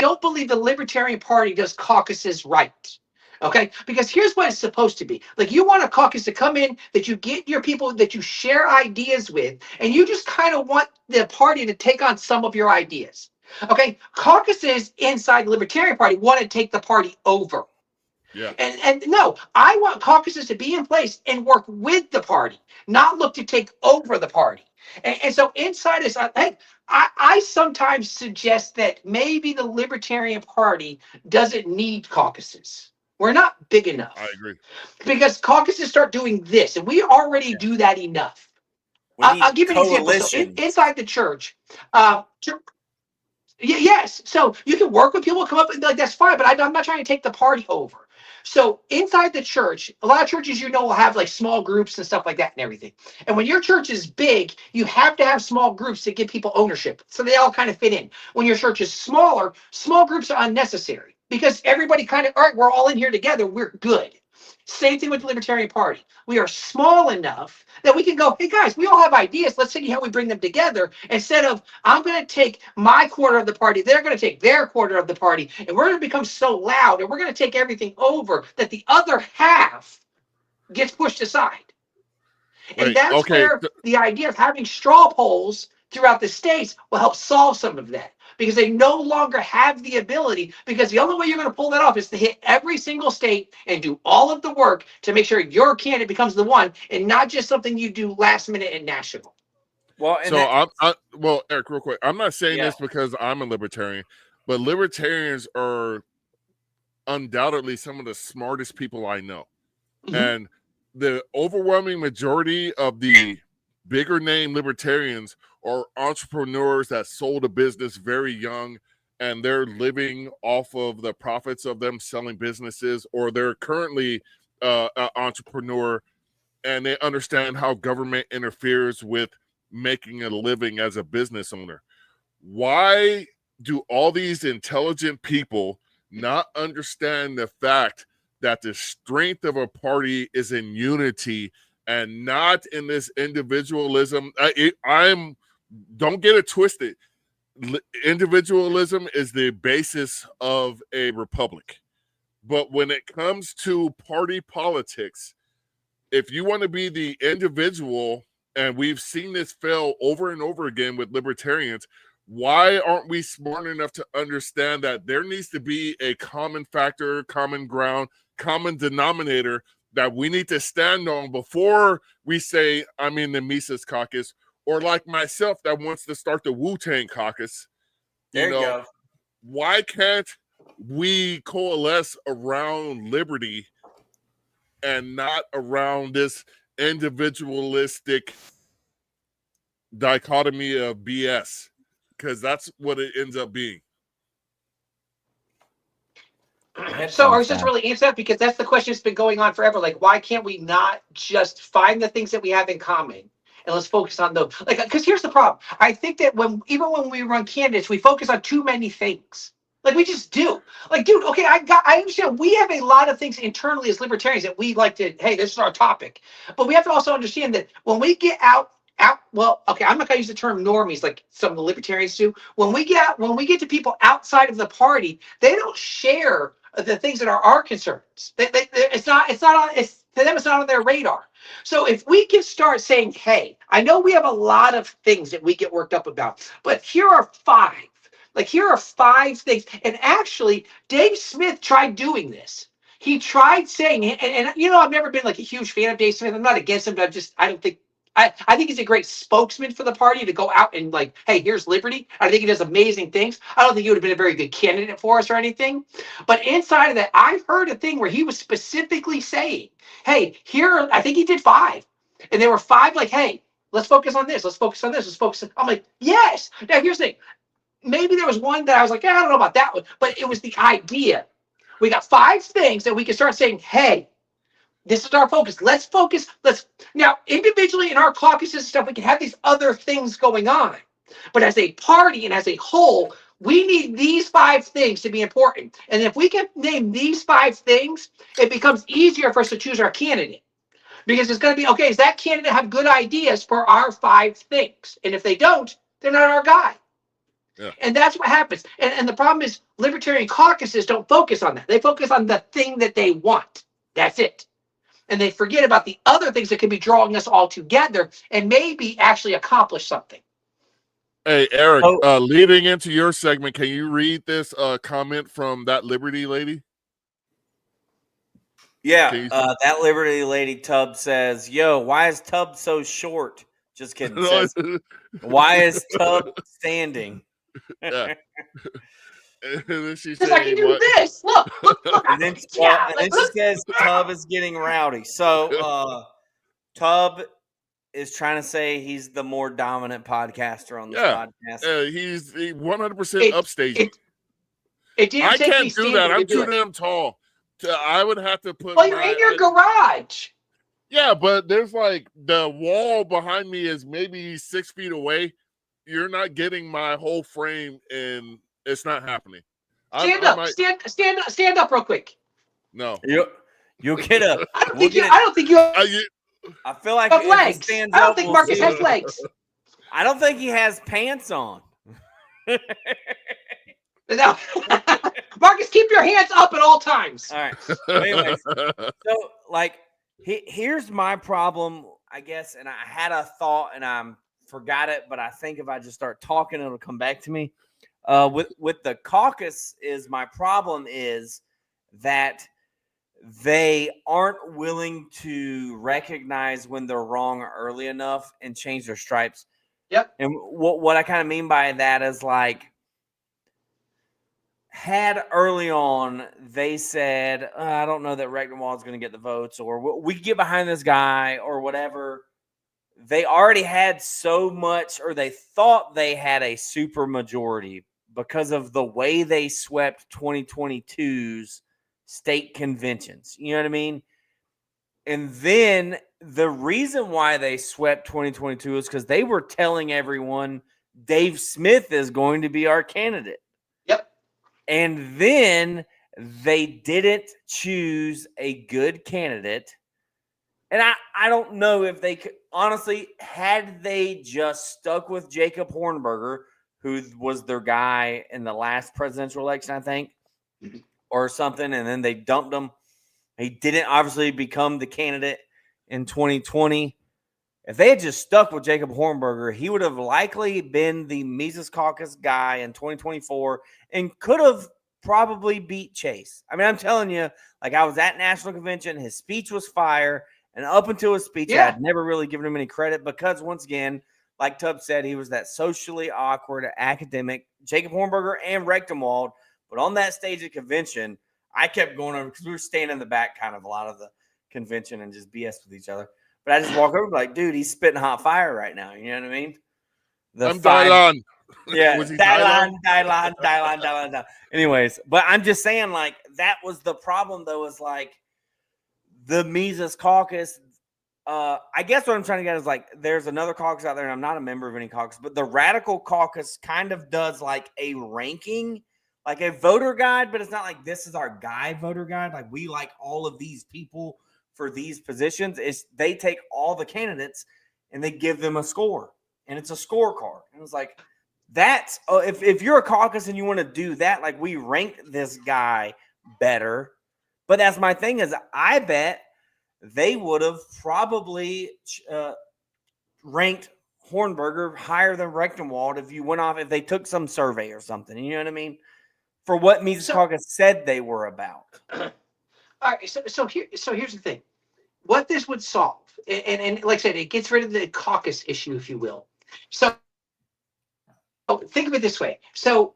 don't believe the Libertarian Party does caucuses right. Okay, because here's what it's supposed to be. Like, you want a caucus to come in, that you get your people that you share ideas with, and you just kind of want the party to take on some of your ideas. Okay, caucuses inside the Libertarian Party want to take the party over. Yeah. And no, I want caucuses to be in place and work with the party, not look to take over the party. And so inside this, I sometimes suggest that maybe the Libertarian Party doesn't need caucuses. We're not big enough. I agree. Because caucuses start doing this, and we already do that enough. I'll give you an example. So inside the church, yes. So you can work with people, come up, like, that's fine, but I'm not trying to take the party over. So inside the church, a lot of churches, will have like small groups and stuff like that and everything. And when your church is big, you have to have small groups to give people ownership, so they all kind of fit in. When your church is smaller, small groups are unnecessary. Because everybody kind of, all right, we're all in here together, we're good. Same thing with the Libertarian Party. We are small enough that we can go, hey guys, we all have ideas, let's see how we bring them together, instead of, I'm going to take my quarter of the party, they're going to take their quarter of the party, and we're going to become so loud, and we're going to take everything over, that the other half gets pushed aside. And that's where the idea of having straw polls throughout the states will help solve some of that. Because they no longer have the ability, because the only way you're going to pull that off is to hit every single state and do all of the work to make sure your candidate becomes the one, and not just something you do last minute and national. Well, Eric, real quick, I'm not saying this because I'm a libertarian, but libertarians are undoubtedly some of the smartest people I know. Mm-hmm. And the overwhelming majority of the bigger name libertarians are entrepreneurs that sold a business very young, and they're living off of the profits of them selling businesses, or they're currently an entrepreneur and they understand how government interferes with making a living as a business owner. Why do all these intelligent people not understand the fact that the strength of a party is in unity and not in this individualism. Don't get it twisted. Individualism is the basis of a republic. But when it comes to party politics, if you want to be the individual, and we've seen this fail over and over again with libertarians, why aren't we smart enough to understand that there needs to be a common factor, common ground, common denominator that we need to stand on before we say, I'm in the Mises caucus, or like myself that wants to start the Wu-Tang caucus. There you go. Why can't we coalesce around liberty and not around this individualistic dichotomy of BS? Because that's what it ends up being. So are we supposed to really answer that? Because that's the question that's been going on forever. Like, why can't we not just find the things that we have in common and let's focus on those? Like, because here's the problem. I think that even when we run candidates, we focus on too many things. Like, we just do. Like, dude, okay, I understand. We have a lot of things internally as libertarians that we like to, hey, this is our topic. But we have to also understand that when we get out, well, okay, I'm not gonna use the term normies like some of the libertarians do. When we get to people outside of the party, they don't share the things that are our concerns. To them, it's not on their radar. So if we can start saying, hey, I know we have a lot of things that we get worked up about, but here are 5. Like, here are 5 things. And actually, Dave Smith tried doing this. He tried saying, and you know, I've never been like a huge fan of Dave Smith. I'm not against him, but I think he's a great spokesman for the party to go out and like, hey, here's liberty. I think he does amazing things. I don't think he would have been a very good candidate for us or anything. But inside of that, I've heard a thing where he was specifically saying, hey, here, I think he did 5. And there were 5 like, hey, let's focus on this. Let's focus on this. Let's focus on. I'm like, yes. Now, here's the thing. Maybe there was one that I was like, I don't know about that one. But it was the idea. We got 5 things that we can start saying, hey, this is our focus. Let's focus. Now, individually in our caucuses and stuff, we can have these other things going on. But as a party and as a whole, we need these 5 things to be important. And if we can name these 5 things, it becomes easier for us to choose our candidate. Because it's going to be, okay, does that candidate have good ideas for our 5 things? And if they don't, they're not our guy. Yeah. And that's what happens. And the problem is libertarian caucuses don't focus on that. They focus on the thing that they want. That's it. And they forget about the other things that could be drawing us all together and maybe actually accomplish something. Hey, Eric, leading into your segment, can you read this comment from that Liberty lady? Yeah, that Liberty lady Tubb says, yo, why is Tubb so short? Just kidding. Says, why is Tubb standing? Yeah. And then she says, I can do this. Look. And then she says Tubb is getting rowdy. So Tubb is trying to say he's the more dominant podcaster on this podcast. He's 100% upstage. I can't do that. I'm too damn tall. I would have to put. Well, you're in your garage. Yeah, but there's like the wall behind me is maybe 6 feet away. You're not getting my whole frame, and it's not happening. Stand up real quick. No. You'll get up. I don't think you I feel like have legs. I don't think Marcus has legs. I don't think he has pants on. No. Marcus, keep your hands up at all times. All right. Anyways, so like here's my problem, I guess, and I had a thought and I forgot it, but I think if I just start talking, it'll come back to me. With the caucus is my problem is that they aren't willing to recognize when they're wrong early enough and change their stripes. Yep. And what I kind of mean by that is like, had early on they said, I don't know that Recktenwald is going to get the votes, or we get behind this guy or whatever. They already had so much, or they thought they had a super majority because of the way they swept 2022's state conventions. You know what I mean? And then the reason why they swept 2022 is because they were telling everyone Dave Smith is going to be our candidate. Yep. And then they didn't choose a good candidate. And I don't know if they could, honestly, had they just stuck with Jacob Hornberger, who was their guy in the last presidential election, I think, or something, and then they dumped him. He didn't obviously become the candidate in 2020. If they had just stuck with Jacob Hornberger, he would have likely been the Mises Caucus guy in 2024 and could have probably beat Chase. I mean, I'm telling you, like, I was at National Convention. His speech was fire. And up until his speech, I had never really given him any credit because, once again, like Tubb said, he was that socially awkward academic, Jacob Hornberger and Rechtenwald. But on that stage of convention, I kept going over because we were standing in the back kind of a lot of the convention and just BS with each other. But I just walk over like, dude, he's spitting hot fire right now. You know what I mean? I'm Dylan. Yeah, Dylan. Anyways, but I'm just saying, like, that was the problem, though, is like the Mises Caucus. I guess what I'm trying to get is like, there's another caucus out there, and I'm not a member of any caucus, but the Radical Caucus kind of does like a ranking, like a voter guide, but it's not like this is our guy voter guide. Like, we like all of these people for these positions. Is they take all the candidates and they give them a score, and it's a scorecard. And it's like, that's if you're a caucus and you want to do that, like, we rank this guy better. But that's my thing is, I bet they would have probably ranked Hornberger higher than Rechtenwald if they took some survey or something. You know what I mean? For what Mises Caucus said they were about. All right. So here's the thing. What this would solve, and like I said, it gets rid of the caucus issue, if you will. So think of it this way. So,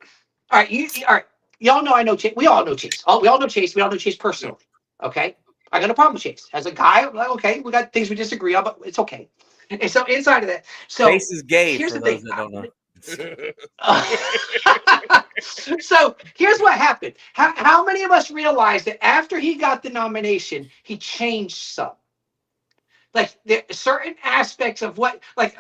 all right. Y'all know I know Chase. We all know Chase. We all know Chase. We all know Chase personally. Okay. I got no problem with Chase. As a guy, I'm like, okay, we got things we disagree on, but it's okay. And so inside of that, Chase is gay. Here's for those that don't know. So here's what happened. How many of us realized that after he got the nomination, he changed some? Like, there are certain aspects of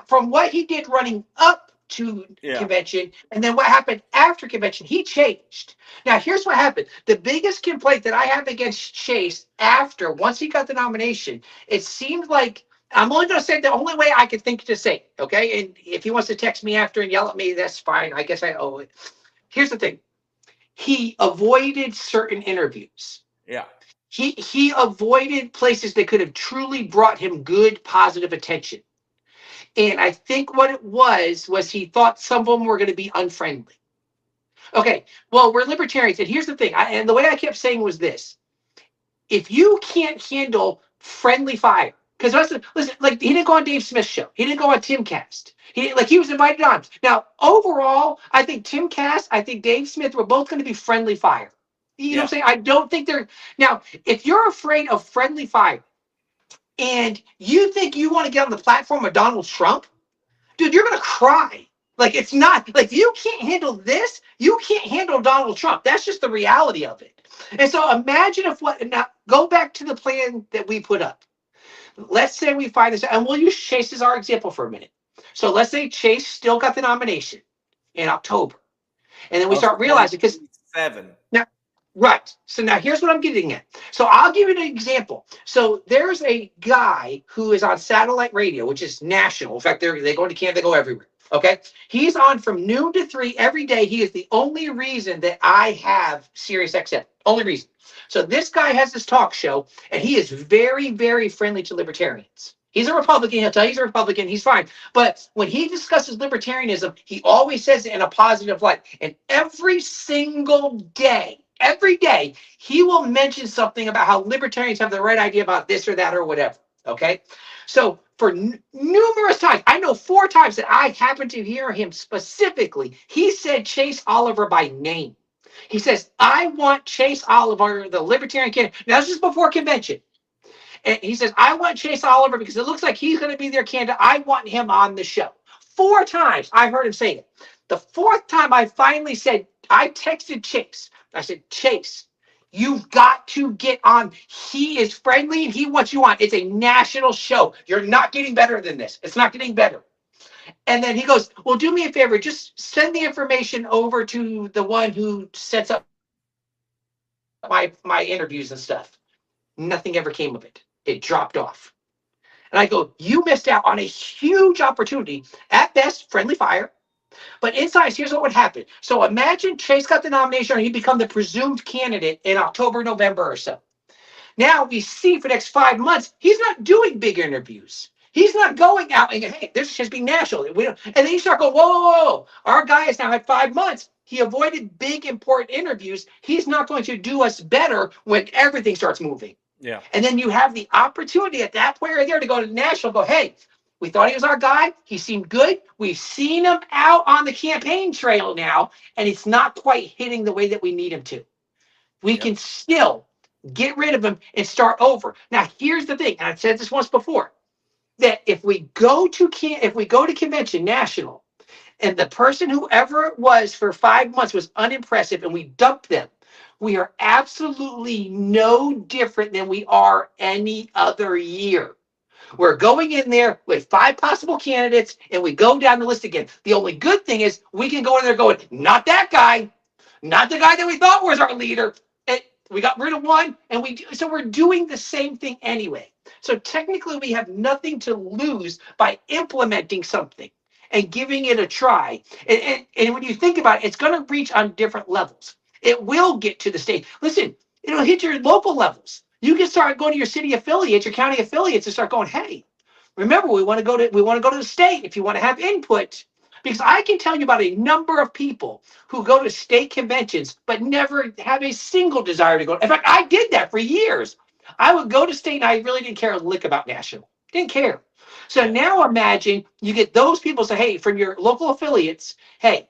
from what he did running up to convention, and then what happened after convention, he changed. Now, here's what happened. The biggest complaint that I have against Chase once he got the nomination, it seemed like, I'm only going to say the only way I could think to say, okay? And if he wants to text me after and yell at me, that's fine. I guess I owe it. Here's the thing. He avoided certain interviews. Yeah. He avoided places that could have truly brought him good, positive attention. And I think what it was he thought some of them were going to be unfriendly. Okay, well, we're libertarians. And here's the thing. And the way I kept saying was this. If you can't handle friendly fire, because listen, like, he didn't go on Dave Smith's show. He didn't go on Timcast. He was invited on. Now, overall, I think Timcast, I think Dave Smith were both going to be friendly fire. You know what I'm saying? I don't think they're... Now, if you're afraid of friendly fire and you think you want to get on the platform of Donald Trump, dude, you're going to cry. Like, it's not... Like, you can't handle this. You can't handle Donald Trump. That's just the reality of it. And so imagine now, go back to the plan that we put up. Let's say we find this, and we'll use Chase as our example for a minute. So let's say Chase still got the nomination in October. And then we start realizing, because... 7. Now, right. So now here's what I'm getting at. So I'll give you an example. So there's a guy who is on satellite radio, which is national. In fact, they go to Canada, they go everywhere. Okay. He's on from noon to 3 every day. He is the only reason that I have Sirius XM. Only reason. So this guy has this talk show, and he is very, very friendly to libertarians. He's a Republican. He'll tell you he's a Republican. He's fine. But when he discusses libertarianism, he always says it in a positive light. And every single day, he will mention something about how libertarians have the right idea about this or that or whatever. Okay? So for numerous times, I know 4 times that I happened to hear him specifically, he said Chase Oliver by name. He says, I want Chase Oliver, the libertarian candidate. Now, this is before convention. And he says, I want Chase Oliver because it looks like he's going to be their candidate. I want him on the show. 4 times I heard him say it. The 4th time I finally said, I texted Chase. I said, Chase, you've got to get on. He is friendly and he wants you on. It's a national show. You're not getting better than this. It's not getting better. And then he goes, well, do me a favor. Just send the information over to the one who sets up my interviews and stuff. Nothing ever came of it. It dropped off. And I go, you missed out on a huge opportunity. At best, friendly fire. But inside, here's what would happen. So imagine Chase got the nomination and he become the presumed candidate in October, November or so. Now we see for the next 5 months, he's not doing big interviews. He's not going out and, hey, this should be national. And then you start going, whoa, whoa, whoa. Our guy has now had 5 months. He avoided big, important interviews. He's not going to do us better when everything starts moving. Yeah. And then you have the opportunity at that point right there to go to national, go, hey, we thought he was our guy. He seemed good. We've seen him out on the campaign trail now, and it's not quite hitting the way that we need him to. We can still get rid of him and start over. Now, here's the thing, and I've said this once before, that if we go to convention national, and the person whoever it was for 5 months was unimpressive, and we dumped them, we are absolutely no different than we are any other year. We're going in there with 5 possible candidates, and we go down the list again. The only good thing is we can go in there going, not that guy, not the guy that we thought was our leader. And we got rid of one, and so we're doing the same thing anyway. So technically, we have nothing to lose by implementing something and giving it a try. And when you think about it, it's going to reach on different levels. It will get to the state. Listen, it'll hit your local levels. You can start going to your city affiliates, your county affiliates, and start going, hey, remember, we want to go to the state if you want to have input. Because I can tell you about a number of people who go to state conventions but never have a single desire to go. In fact, I did that for years. I would go to state and I really didn't care a lick about national. Didn't care. So now imagine you get those people say, hey, from your local affiliates, hey,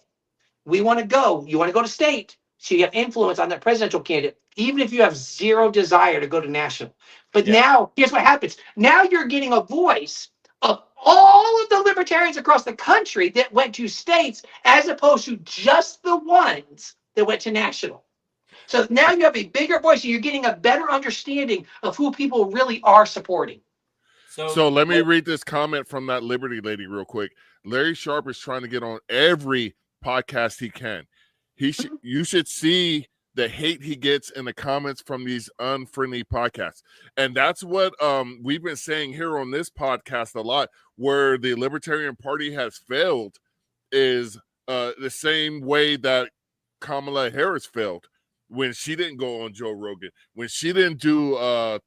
we want to go. You want to go to state. So you have influence on that presidential candidate, even if you have zero desire to go to national. But now, here's what happens. Now you're getting a voice of all of the libertarians across the country that went to states, as opposed to just the ones that went to national. So now you have a bigger voice, and you're getting a better understanding of who people really are supporting. So let me read this comment from that Liberty lady real quick. Larry Sharpe is trying to get on every podcast he can. You should see the hate he gets in the comments from these unfriendly podcasts. And that's what we've been saying here on this podcast a lot, where the Libertarian Party has failed is the same way that Kamala Harris failed when she didn't go on Joe Rogan, when she didn't do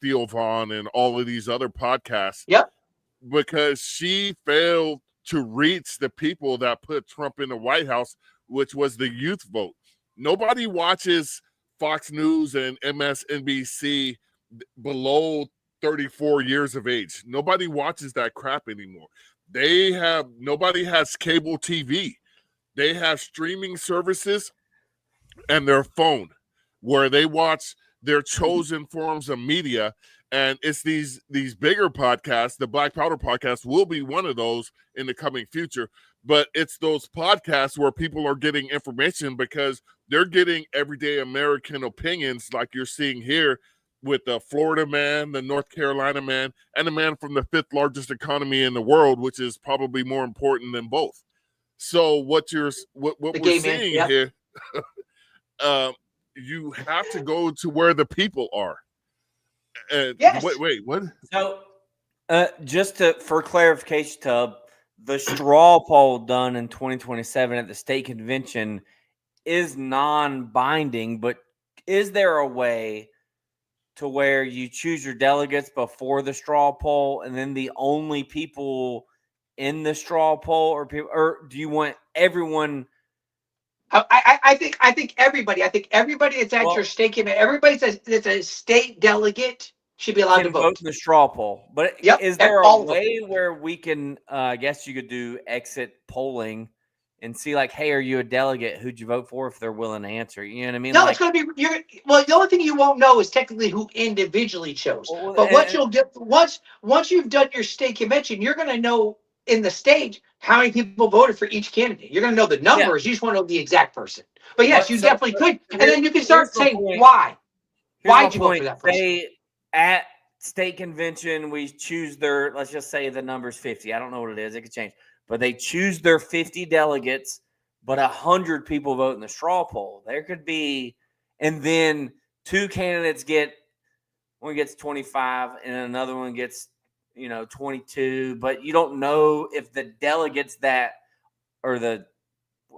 Theo Vaughn and all of these other podcasts. Yep. Because she failed to reach the people that put Trump in the White House, which was the youth vote. Nobody watches Fox News and MSNBC below 34 years of age. Nobody watches that crap anymore. Nobody has cable TV. They have streaming services and their phone where they watch their chosen forms of media. And it's these bigger podcasts. The Black Powder podcast will be one of those in the coming future. But it's those podcasts where people are getting information because they're getting everyday American opinions like you're seeing here with the Florida man, the North Carolina man, and the man from the 5th largest economy in the world, which is probably more important than both. So what we're seeing here, you have to go to where the people are. Yes. Wait, what? So for clarification, Tub, the straw poll done in 2027 at the state convention is non-binding, but is there a way to where you choose your delegates before the straw poll and then the only people in the straw poll or do you want everyone? I think everybody that's at your state convention, everybody that's a state delegate should be allowed to vote in the straw poll. But is there a way where we can, I guess you could do exit polling and see like, hey, are you a delegate? Who'd you vote for if they're willing to answer? You know what I mean? No, it's going to be, the only thing you won't know is technically who individually chose. But what you'll get, once you've done your state convention, you're going to know in the state how many people voted for each candidate. You're going to know the numbers. You just want to know the exact person. But yes, you definitely could. And then you can start saying why. Why'd you vote for that person? At state convention, we choose let's just say the number's 50. I don't know what it is. It could change. But they choose their 50 delegates, but 100 people vote in the straw poll. There could be, and then two candidates one gets 25 and another one gets 22, but you don't know if the delegates or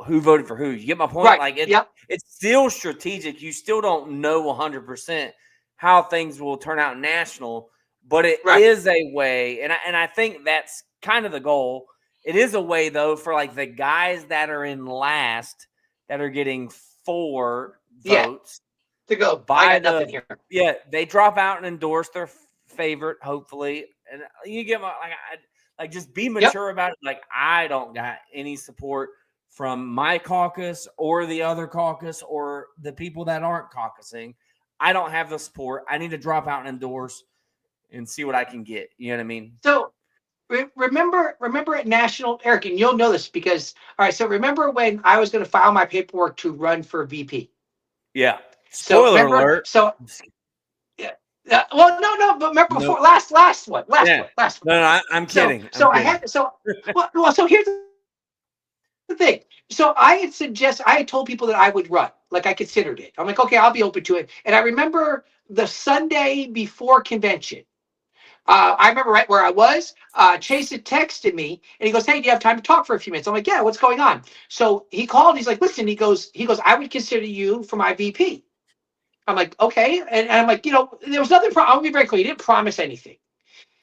who voted for who. You get my point? Right. Like Yep. It's still strategic. You still don't know 100% how things will turn out national, but it is a way, and I think that's kind of the goal. It is a way, though, for like the guys that are in last that are getting 4 votes to go. I got nothing here. Yeah, they drop out and endorse their favorite, hopefully, and you get just be mature about it. Like, I don't got any support from my caucus or the other caucus or the people that aren't caucusing. I don't have the support. I need to drop out and endorse and see what I can get. You know what I mean? So remember at national, Eric, and you'll know this because, all right, so remember when I was going to file my paperwork to run for VP? Yeah. Spoiler alert. So, yeah. Well, no, but remember before last one. No, I'm kidding. So here's the thing. So I had told people that I would run. Like, I considered it. I'm like, okay, I'll be open to it. And I remember the Sunday before convention. I remember right where I was. Chase had texted me and he goes, "Hey, do you have time to talk for a few minutes?" I'm like, "Yeah, what's going on?" So he called. He's like, "Listen," he goes, "I would consider you for my VP." I'm like, "Okay," and I'm like, there was nothing. I'll be very clear. He didn't promise anything.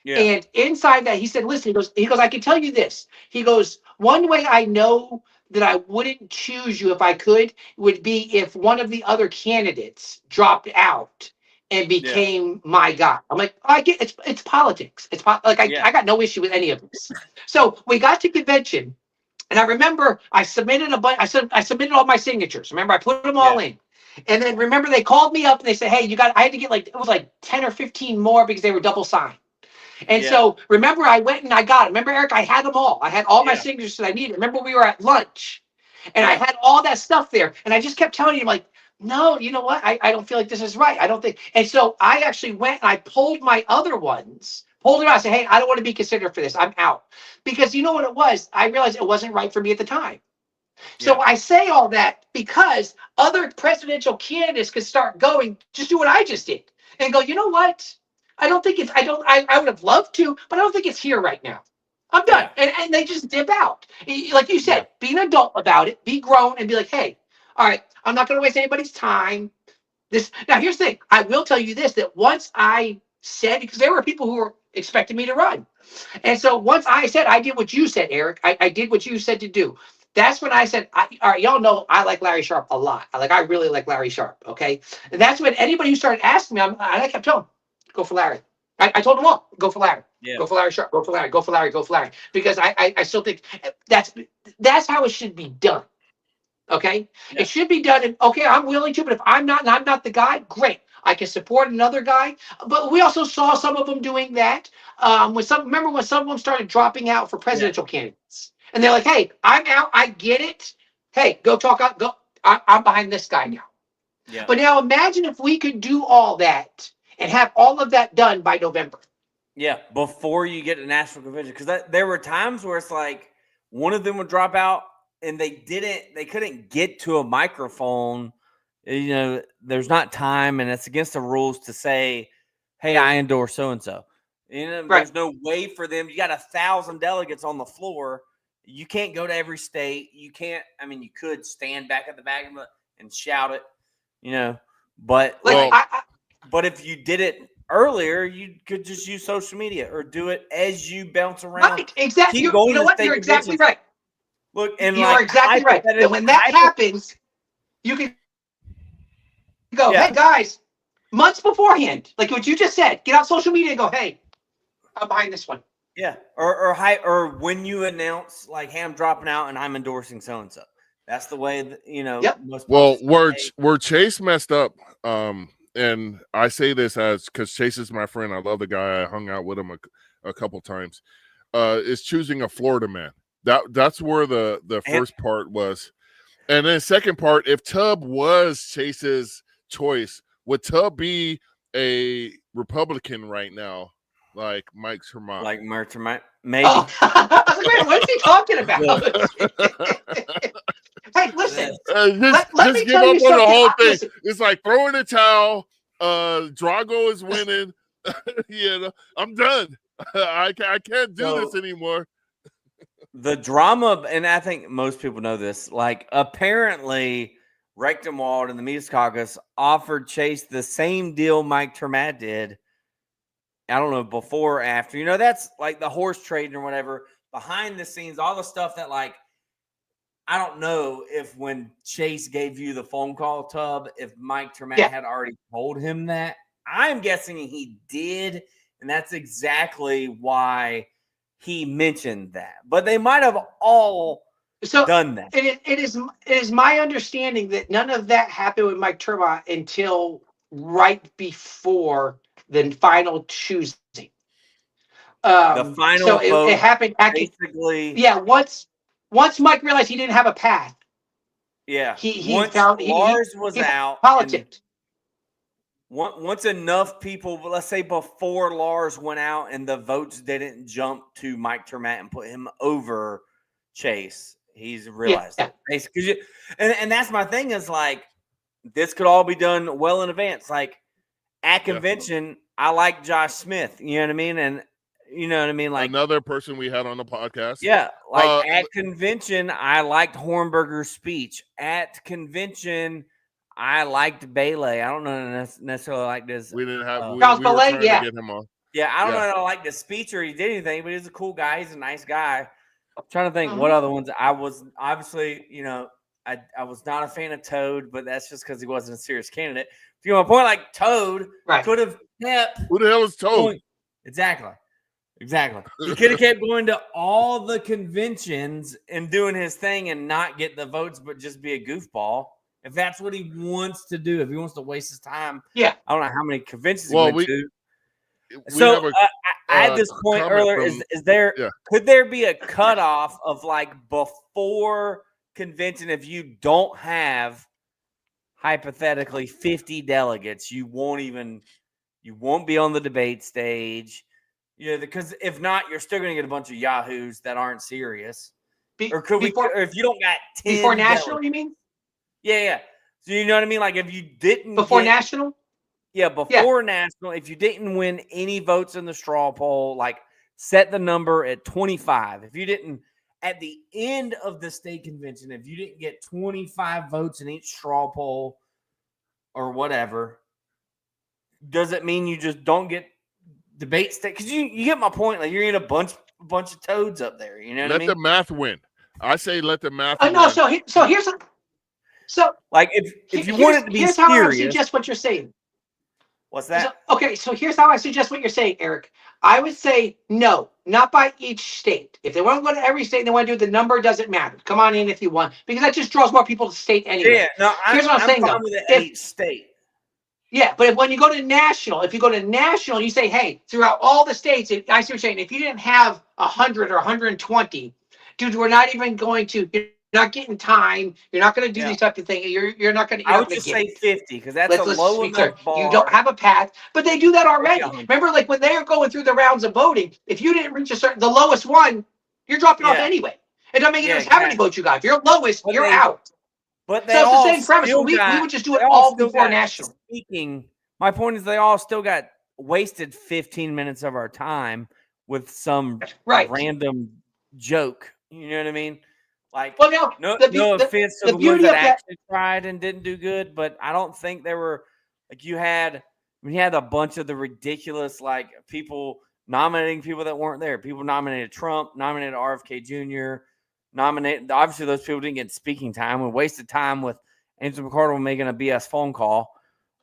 Yeah. And inside that, he said, "Listen," he goes, "I can tell you this." He goes, "One way I know that I wouldn't choose you if I could would be if one of the other candidates dropped out and became my guy." I'm like, I get it's politics. I got no issue with any of this. So we got to convention, and I remember I submitted I submitted all my signatures. Remember, I put them all in. And then remember, they called me up and they said, "Hey, I had to get it was like 10 or 15 more because they were double signed." And so remember, I went and I got it. Remember, Eric, I had them all. I had all my signatures that I needed. Remember, we were at lunch and I had all that stuff there. And I just kept telling you, like, no, you know what? I don't feel like this is right. I don't think. And so I actually went and I pulled my other ones, pulled it out. I said, "Hey, I don't want to be considered for this. I'm out." Because you know what it was? I realized it wasn't right for me at the time. So I say all that because other presidential candidates could start going, just do what I just did and go, "You know what? I don't think it's, I would have loved to, but I don't think it's here right now. I'm done." And they just dip out. Like you said, be an adult about it, be grown and be like, "Hey, all right, I'm not going to waste anybody's time." Now, here's the thing. I will tell you this, that once I said, because there were people who were expecting me to run. And so once I said, I did what you said, Eric, I did what you said to do. That's when I said, all right, y'all know I like Larry Sharpe a lot. I really like Larry Sharpe, okay? And that's when anybody who started asking me, I kept telling them, go for Larry. I told them all, go for Larry. Yeah. Go for Larry Sharpe. Go for Larry. Go for Larry. Go for Larry. Because I still think that's how it should be done. Okay? Yeah. It should be done. And okay, I'm willing to, but if I'm not the guy, great. I can support another guy. But we also saw some of them doing that. Remember when some of them started dropping out for presidential candidates? And they're like, "Hey, I'm out. I get it. Hey, go talk out. Go. I'm behind this guy now." Yeah. But now imagine if we could do all that and have all of that done by November. Yeah, before you get to national convention. Because there were times where it's like one of them would drop out and they couldn't get to a microphone. There's not time and it's against the rules to say, "Hey, I endorse so-and-so." There's no way for them. You got 1,000 delegates on the floor. You can't go to every state. You can't. I mean, you could stand back at the back and shout it, But but if you did it earlier, you could just use social media or do it as you bounce around. Right, exactly. You know what? You're exactly right. Look, and you are exactly right. And when that happens, you can go, "Hey guys," months beforehand, like what you just said, get out social media and go, "Hey, I'm behind this one." Yeah, or when you announce like, "Hey, I'm dropping out and I'm endorsing so and so." That's the way that, Most where Chase messed up, and I say this because Chase is my friend. I love the guy. I hung out with him a couple times. Is choosing a Florida man. That's where the first part was, and then second part. If Tubb was Chase's choice, would Tubb be a Republican right now? Like Mike Tremont. Like Mike Tremont? Maybe. Oh. Wait, what is he talking about? Hey, listen. Just me give tell up you on the something. whole thing. Listen. It's like throwing a towel. Drago is winning. I'm done. I can't do this anymore. The drama, and I think most people know this, like apparently Rectenwald and the Mises Caucus offered Chase the same deal Mike Termat did. I don't know, before or after. That's like the horse trading or whatever, behind the scenes, all the stuff that, like, I don't know if when Chase gave you the phone call, Tub, if Mike Termat had already told him that. I'm guessing he did, and that's exactly why he mentioned that. But they might have all done that. It is my understanding that none of that happened with Mike Termat until right before the final choosing. The final so vote, it happened basically. Yeah, once Mike realized he didn't have a path. Yeah, he found Lars was out. Politics. Once enough people, let's say before Lars went out and the votes didn't jump to Mike Termat and put him over Chase, he's realized that. And that's my thing is, like, this could all be done well in advance. Like, at convention, I like Josh Smith. You know what I mean? And you know what I mean? Like, another person we had on the podcast. Yeah. Like, at convention, I liked Hornberger's speech. At convention, I liked Bailey. I don't know necessarily like this. We didn't have Charles we were Bailey, trying to get him on. Yeah, I don't know if I like the speech or he did anything, but he's a cool guy. He's a nice guy. I'm trying to think what other ones. I was obviously, I was not a fan of Toad, but that's just because he wasn't a serious candidate. To my point, like, Toad could have kept. Who the hell is Toad? Exactly. He could have kept going to all the conventions and doing his thing and not get the votes, but just be a goofball. If that's what he wants to do, if he wants to waste his time. Yeah. I don't know how many conventions he went to. So I had this point earlier. Could there be a cutoff of, like, before convention, if you don't have hypothetically 50 delegates, you won't be on the debate stage? Because if not, you're still going to get a bunch of yahoos that aren't serious. Or if you don't got 10 before national, delegates, you mean? Yeah. So you know what I mean? Like, if you didn't national? Yeah, before national, if you didn't win any votes in the straw poll, like, set the number at 25. If you didn't, at the end of the state convention, if you didn't get 25 votes in each straw poll or whatever, does it mean you just don't get debate state? Because you get my point. Like, you're in a bunch of toads up there. You know what I mean? Let the math win. I say let the math win. No, so here's like, if you want it to be serious. How I suggest what you're saying. What's that? So here's how I suggest what you're saying, Eric. I would say no, not by each state. If they want to go to every state and they want to do the number, doesn't matter. Come on in if you want, because that just draws more people to state anyway. Yeah, no, here's what I'm saying though. Each state. Yeah, but when you go to national, you say, hey, throughout all the states, I see what you're saying. If you didn't have 100 or 120, dude, we're not even going to. You're not getting time. You're not going to do these type of things. You're not going to. I would just say 50 because that's a low enough bar. You don't have a path, but they do that already. Remember, like, when they are going through the rounds of voting, if you didn't reach the lowest one, you're dropping off anyway. It doesn't make any difference how many votes you got. If you're lowest, you're out. But so it's the same premise. We would just do it all before national. My point is, they all still got wasted 15 minutes of our time with some random joke. You know what I mean? Like, no offense to the ones that actually tried and didn't do good, but I don't think there were, like, we had a bunch of the ridiculous, like, people nominating people that weren't there. People nominated Trump, nominated RFK Jr., obviously those people didn't get speaking time. We wasted time with Angela McCardle making a BS phone call.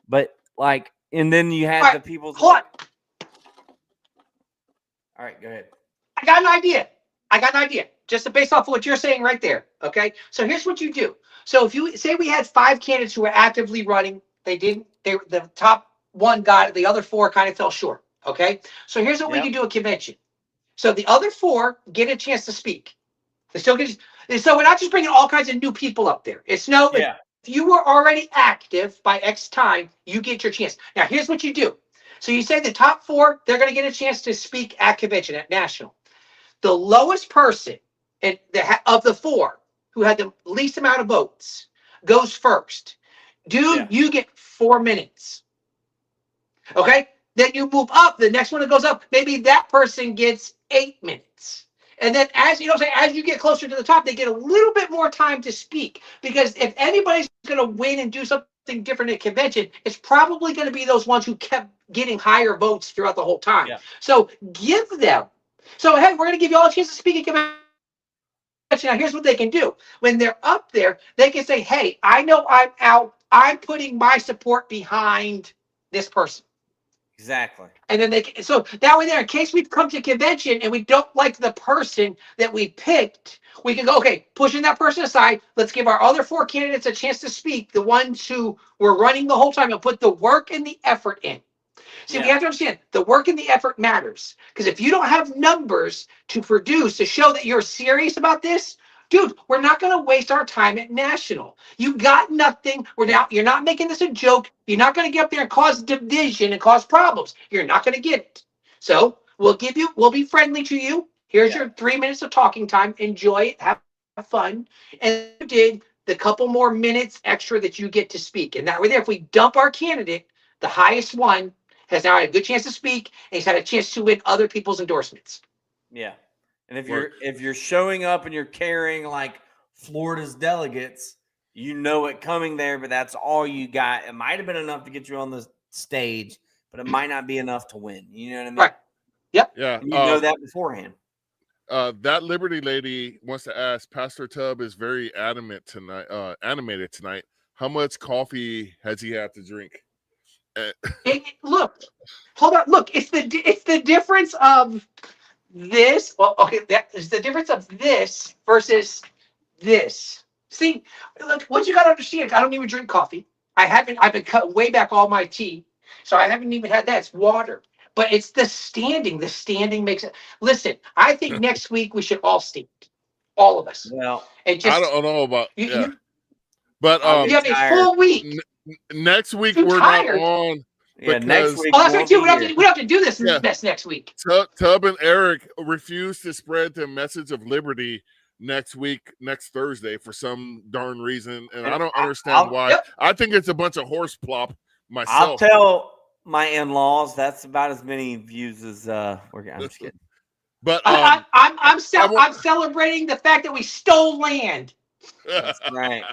But, like, and then you had the people. Hold on. All right, go ahead. I got an idea. Just based off of what you're saying right there. Okay. So here's what you do. So if you say we had 5 candidates who were actively running, the top one got it, the other 4 kind of fell short. Okay. So here's what we can do at convention. So the other 4 get a chance to speak. They still get. So we're not just bringing all kinds of new people up there. It's if you were already active by X time, you get your chance. Now here's what you do. So you say the top 4, they're going to get a chance to speak at convention, at national. The lowest person of the 4 who had the least amount of votes goes first. Dude, you get 4 minutes. Okay? Then you move up. The next one that goes up, maybe that person gets 8 minutes. And then as you know, as you get closer to the top, they get a little bit more time to speak. Because if anybody's going to win and do something different at convention, it's probably going to be those ones who kept getting higher votes throughout the whole time. Yeah. So give them. So hey, we're going to give you all a chance to speak at convention. Now here's what they can do. When they're up there, they can say, hey, I know I'm out. I'm putting my support behind this person. Exactly. And then so that way there, in case we've come to convention and we don't like the person that we picked, we can go, okay, pushing that person aside. Let's give our other 4 candidates a chance to speak, the ones who were running the whole time, and put the work and the effort in. See, we have to understand the work and the effort matters. Because if you don't have numbers to produce to show that you're serious about this, dude, we're not going to waste our time at national. You got nothing. You're not making this a joke. You're not going to get up there and cause division and cause problems. You're not going to get it. So we'll be friendly to you. Here's your 3 minutes of talking time. Enjoy it. Have fun. And you did the couple more minutes extra that you get to speak. And that way there, if we dump our candidate, the highest one has now had a good chance to speak, and he's had a chance to win other people's endorsements. Yeah. And if you're showing up and you're carrying like Florida's delegates, you know it coming there, but that's all you got. It might have been enough to get you on the stage, but it might not be enough to win. You know what I mean? Right. Yep. Yeah. And you know that beforehand. That Liberty lady wants to ask, Pastor Tubb is very animated tonight. How much coffee has he had to drink? Look, hold on. Look, it's the difference of this. Well, okay, that is the difference of this versus this. See, look, what you got to understand, I don't even drink coffee. I've been cut way back all my tea, so I haven't even had that. It's water. But it's the standing. The standing makes it. Listen, I think next week we should all stand, all of us. Well, I don't know about but you have a full week. Next week we're not on. Yeah, next week. Oh, that's right too. We have to do this next week. Tubb and Eric refuse to spread the message of liberty next Thursday for some darn reason, and I don't understand why. Yep. I think it's a bunch of horse plop myself. I'll tell my in-laws that's about as many views as I'm just kidding. But I'm celebrating the fact that we stole land. That's right.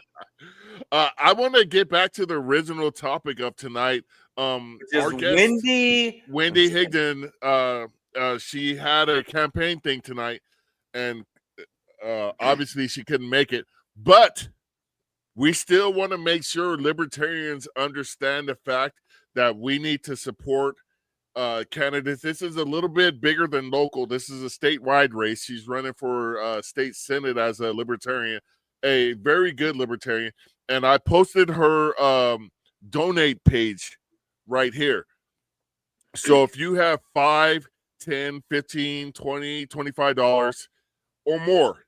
I want to get back to the original topic of tonight. Our guest, Wendy Higdon, she had a campaign thing tonight, and obviously she couldn't make it. But we still want to make sure libertarians understand the fact that we need to support candidates. This is a little bit bigger than local. This is a statewide race. She's running for state senate as a libertarian, a very good libertarian. And I posted her donate page right here. So if you have $5, $10, $15, $20, $25 or more,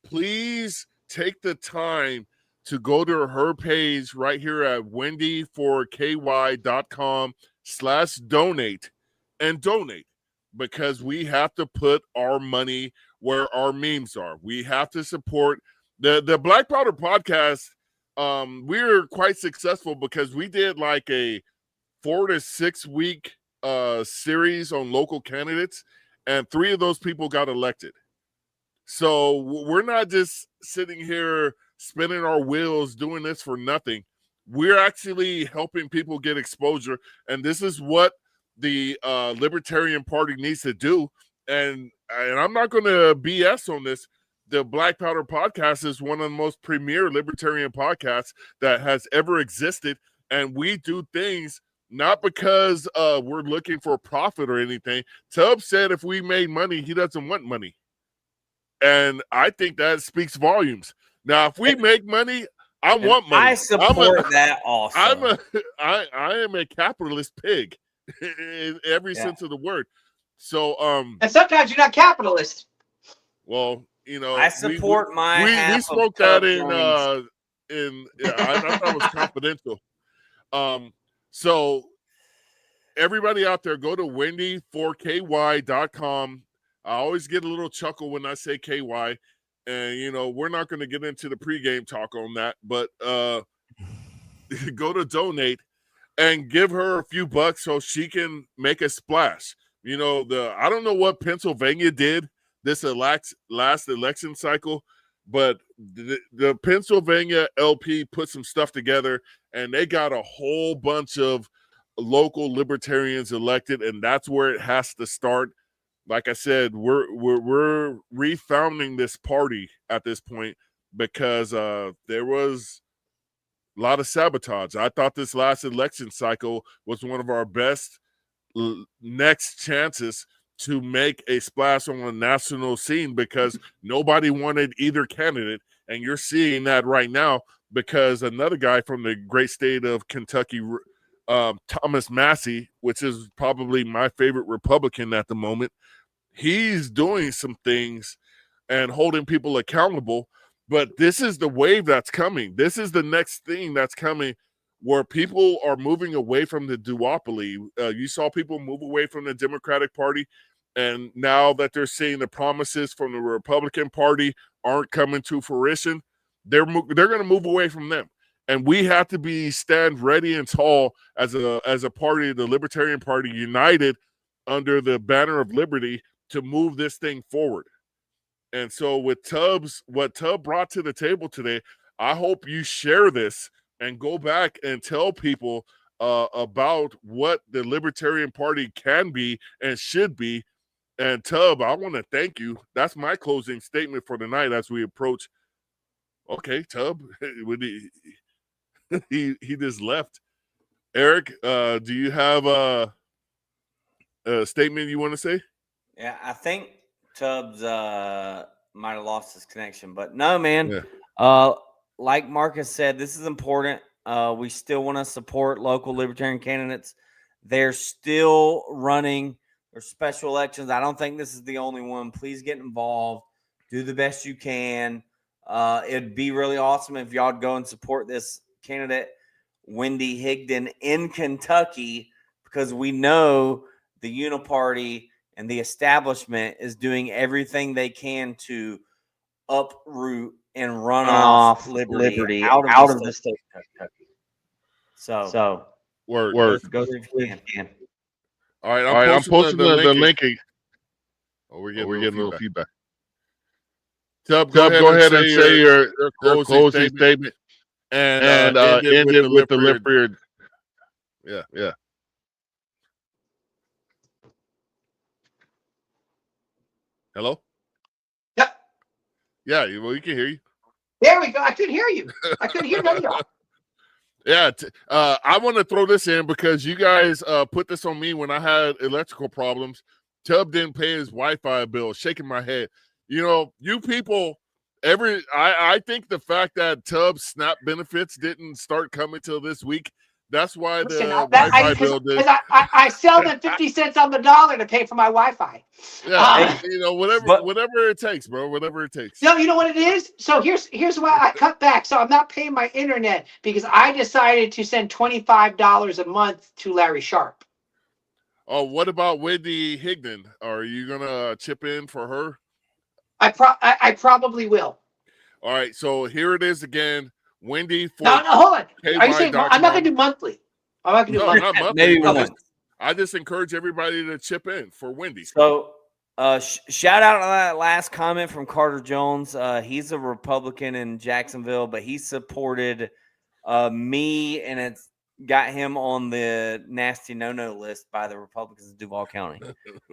please take the time to go to her page right here at wendy4ky.com/donate and donate, because we have to put our money where our memes are. We have to support the Black Powder podcast. We're quite successful because we did like a 4 to 6 week series on local candidates, and 3 of those people got elected. So we're not just sitting here spinning our wheels doing this for nothing. We're actually helping people get exposure, and this is what the Libertarian Party needs to do. And I'm not going to BS on this. The Black Powder podcast is one of the most premier libertarian podcasts that has ever existed, and we do things not because we're looking for profit or anything. Tubb said if we made money, he doesn't want money. And I think that speaks volumes. Now, if we make money, I want money. I support that also. I am a capitalist pig in every sense of the word. So and sometimes you're not capitalist. Well, you know, I support we spoke that in I thought it was confidential. So everybody out there, go to wendy4ky.com. I always get a little chuckle when I say KY. And, you know, we're not going to get into the pregame talk on that, but go to donate and give her a few bucks so she can make a splash. You know, I don't know what Pennsylvania did this last election cycle, but the Pennsylvania LP put some stuff together, and they got a whole bunch of local libertarians elected, and that's where it has to start. Like I said, we're refounding this party at this point because there was a lot of sabotage. I thought this last election cycle was one of our best next chances to make a splash on the national scene because nobody wanted either candidate, and you're seeing that right now because another guy from the great state of Kentucky, Thomas Massie, which is probably my favorite Republican at the moment, he's doing some things and holding people accountable. But this is the wave that's coming. This is the next thing that's coming where people are moving away from the duopoly. You saw people move away from the Democratic Party, and now that they're seeing the promises from the Republican Party aren't coming to fruition, they're going to move away from them. And we have to stand ready and tall as a party, the Libertarian Party, united under the banner of liberty to move this thing forward. And so with what Tubb brought to the table today, I hope you share this and go back and tell people about what the Libertarian Party can be and should be. And Tubb, I want to thank you. That's my closing statement for tonight as we approach. Okay, Tubb, he just left. Eric, do you have a statement you want to say? Yeah, I think Tubbs might have lost his connection, but no, man. Yeah. Like Marcus said, this is important. We still want to support local libertarian candidates. They're still running their special elections. I don't think this is the only one. Please get involved. Do the best you can. It'd be really awesome if y'all go and support this candidate, Wendy Higdon, in Kentucky, because we know the Uniparty and the establishment is doing everything they can to uproot and run off liberty out of the state of Kentucky. So word. Go if you can. All right, I'm posting the link. Oh, we're getting a little feedback. Tubb, go ahead and say your closing statement and end it with the lip reared. Yeah. Hello? Yep. Yeah, well, we can hear you. There we go. I couldn't hear you. I couldn't hear none of y'all. Yeah, I want to throw this in because you guys put this on me when I had electrical problems. Tubb didn't pay his Wi-Fi bill. Shaking my head. You know, you people, I think the fact that Tubb's SNAP benefits didn't start coming till this week, that's why the Wi-Fi bill did. I sell them 50 cents on the dollar to pay for my Wi-Fi. Yeah, you know, whatever it takes, bro. Whatever it takes. No, you know what it is? So here's why I cut back. So I'm not paying my internet because I decided to send $25 a month to Larry Sharp. Oh, what about Wendy Higdon? Are you gonna chip in for her? I probably will. All right, so here it is again. Wendy for no, hold on. Are you saying I'm not gonna do monthly? I'm not gonna do monthly. Not monthly. Maybe once. I just encourage everybody to chip in for Wendy. So shout out to that last comment from Carter Jones. He's a Republican in Jacksonville, but he supported me, and it's got him on the nasty no-no list by the Republicans of Duval County.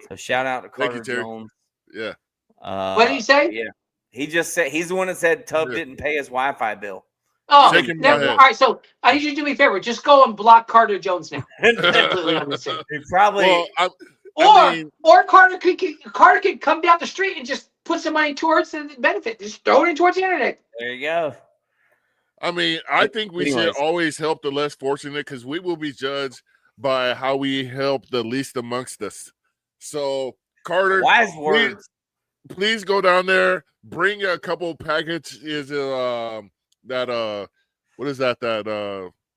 So shout out to Carter Jones. Yeah. What did he say? Yeah. He just said he's the one that said Tubb didn't pay his Wi-Fi bill. Oh, all right. So I need you to do me a favor. Just go and block Carter Jones now. Completely unnecessary. Probably. Well, or Carter could come down the street and just put some money towards the benefit. Just throw it in towards the internet. There you go. I mean, I think we should always help the less fortunate because we will be judged by how we help the least amongst us. So, Carter, wise words. Please go down there, bring a couple packages of what is that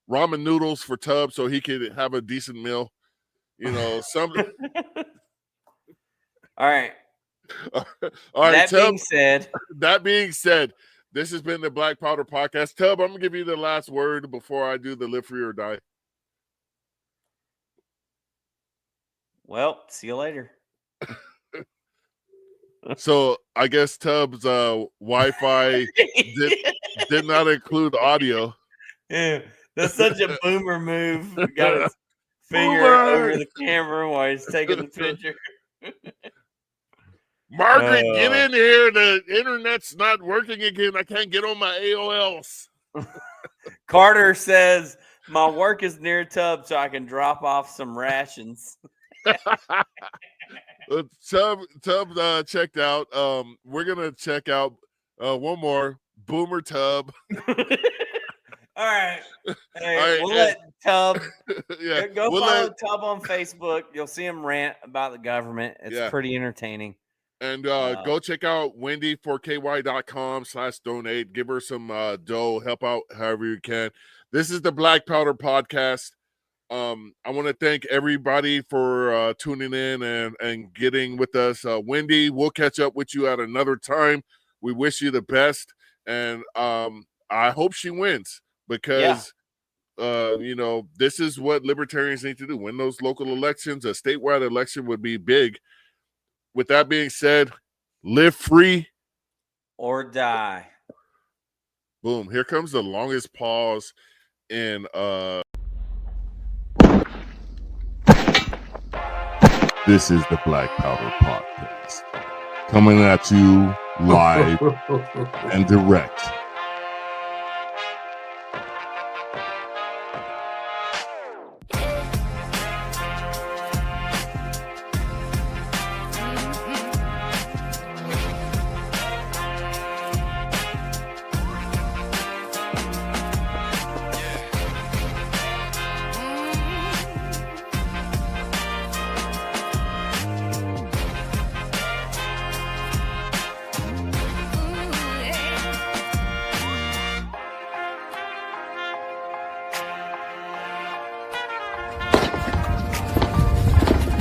ramen noodles for Tubb so he could have a decent meal. You know, something. All right. All right. That being said, this has been the Black Powder Podcast. Tub, I'm gonna give you the last word before I do the live free or die. Well, see you later. So I guess Tubbs' Wi-Fi did not include audio. Yeah, that's such a boomer move. Got his finger over the camera while he's taking the picture. Margaret, get in here. The internet's not working again. I can't get on my AOLs. Carter says, my work is near Tubbs, so I can drop off some rations. Tub checked out. We're gonna check out one more Boomer Tub. All right. Hey, we'll let Tub follow Tub on Facebook. You'll see him rant about the government. It's pretty entertaining. And go check out wendy4ky.com/donate. Give her some dough. Help out however you can. This is the Black Powder Podcast. I want to thank everybody for tuning in and getting with us. Wendy, we'll catch up with you at another time. We wish you the best, and I hope she wins because this is what libertarians need to do. Win those local elections. A statewide election would be big. With that being said, live free or die. Boom. Here comes the longest pause in This is the Black Powder Podcast, coming at you live and direct.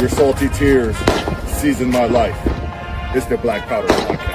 Your salty tears season my life. It's the Black Powder Podcast.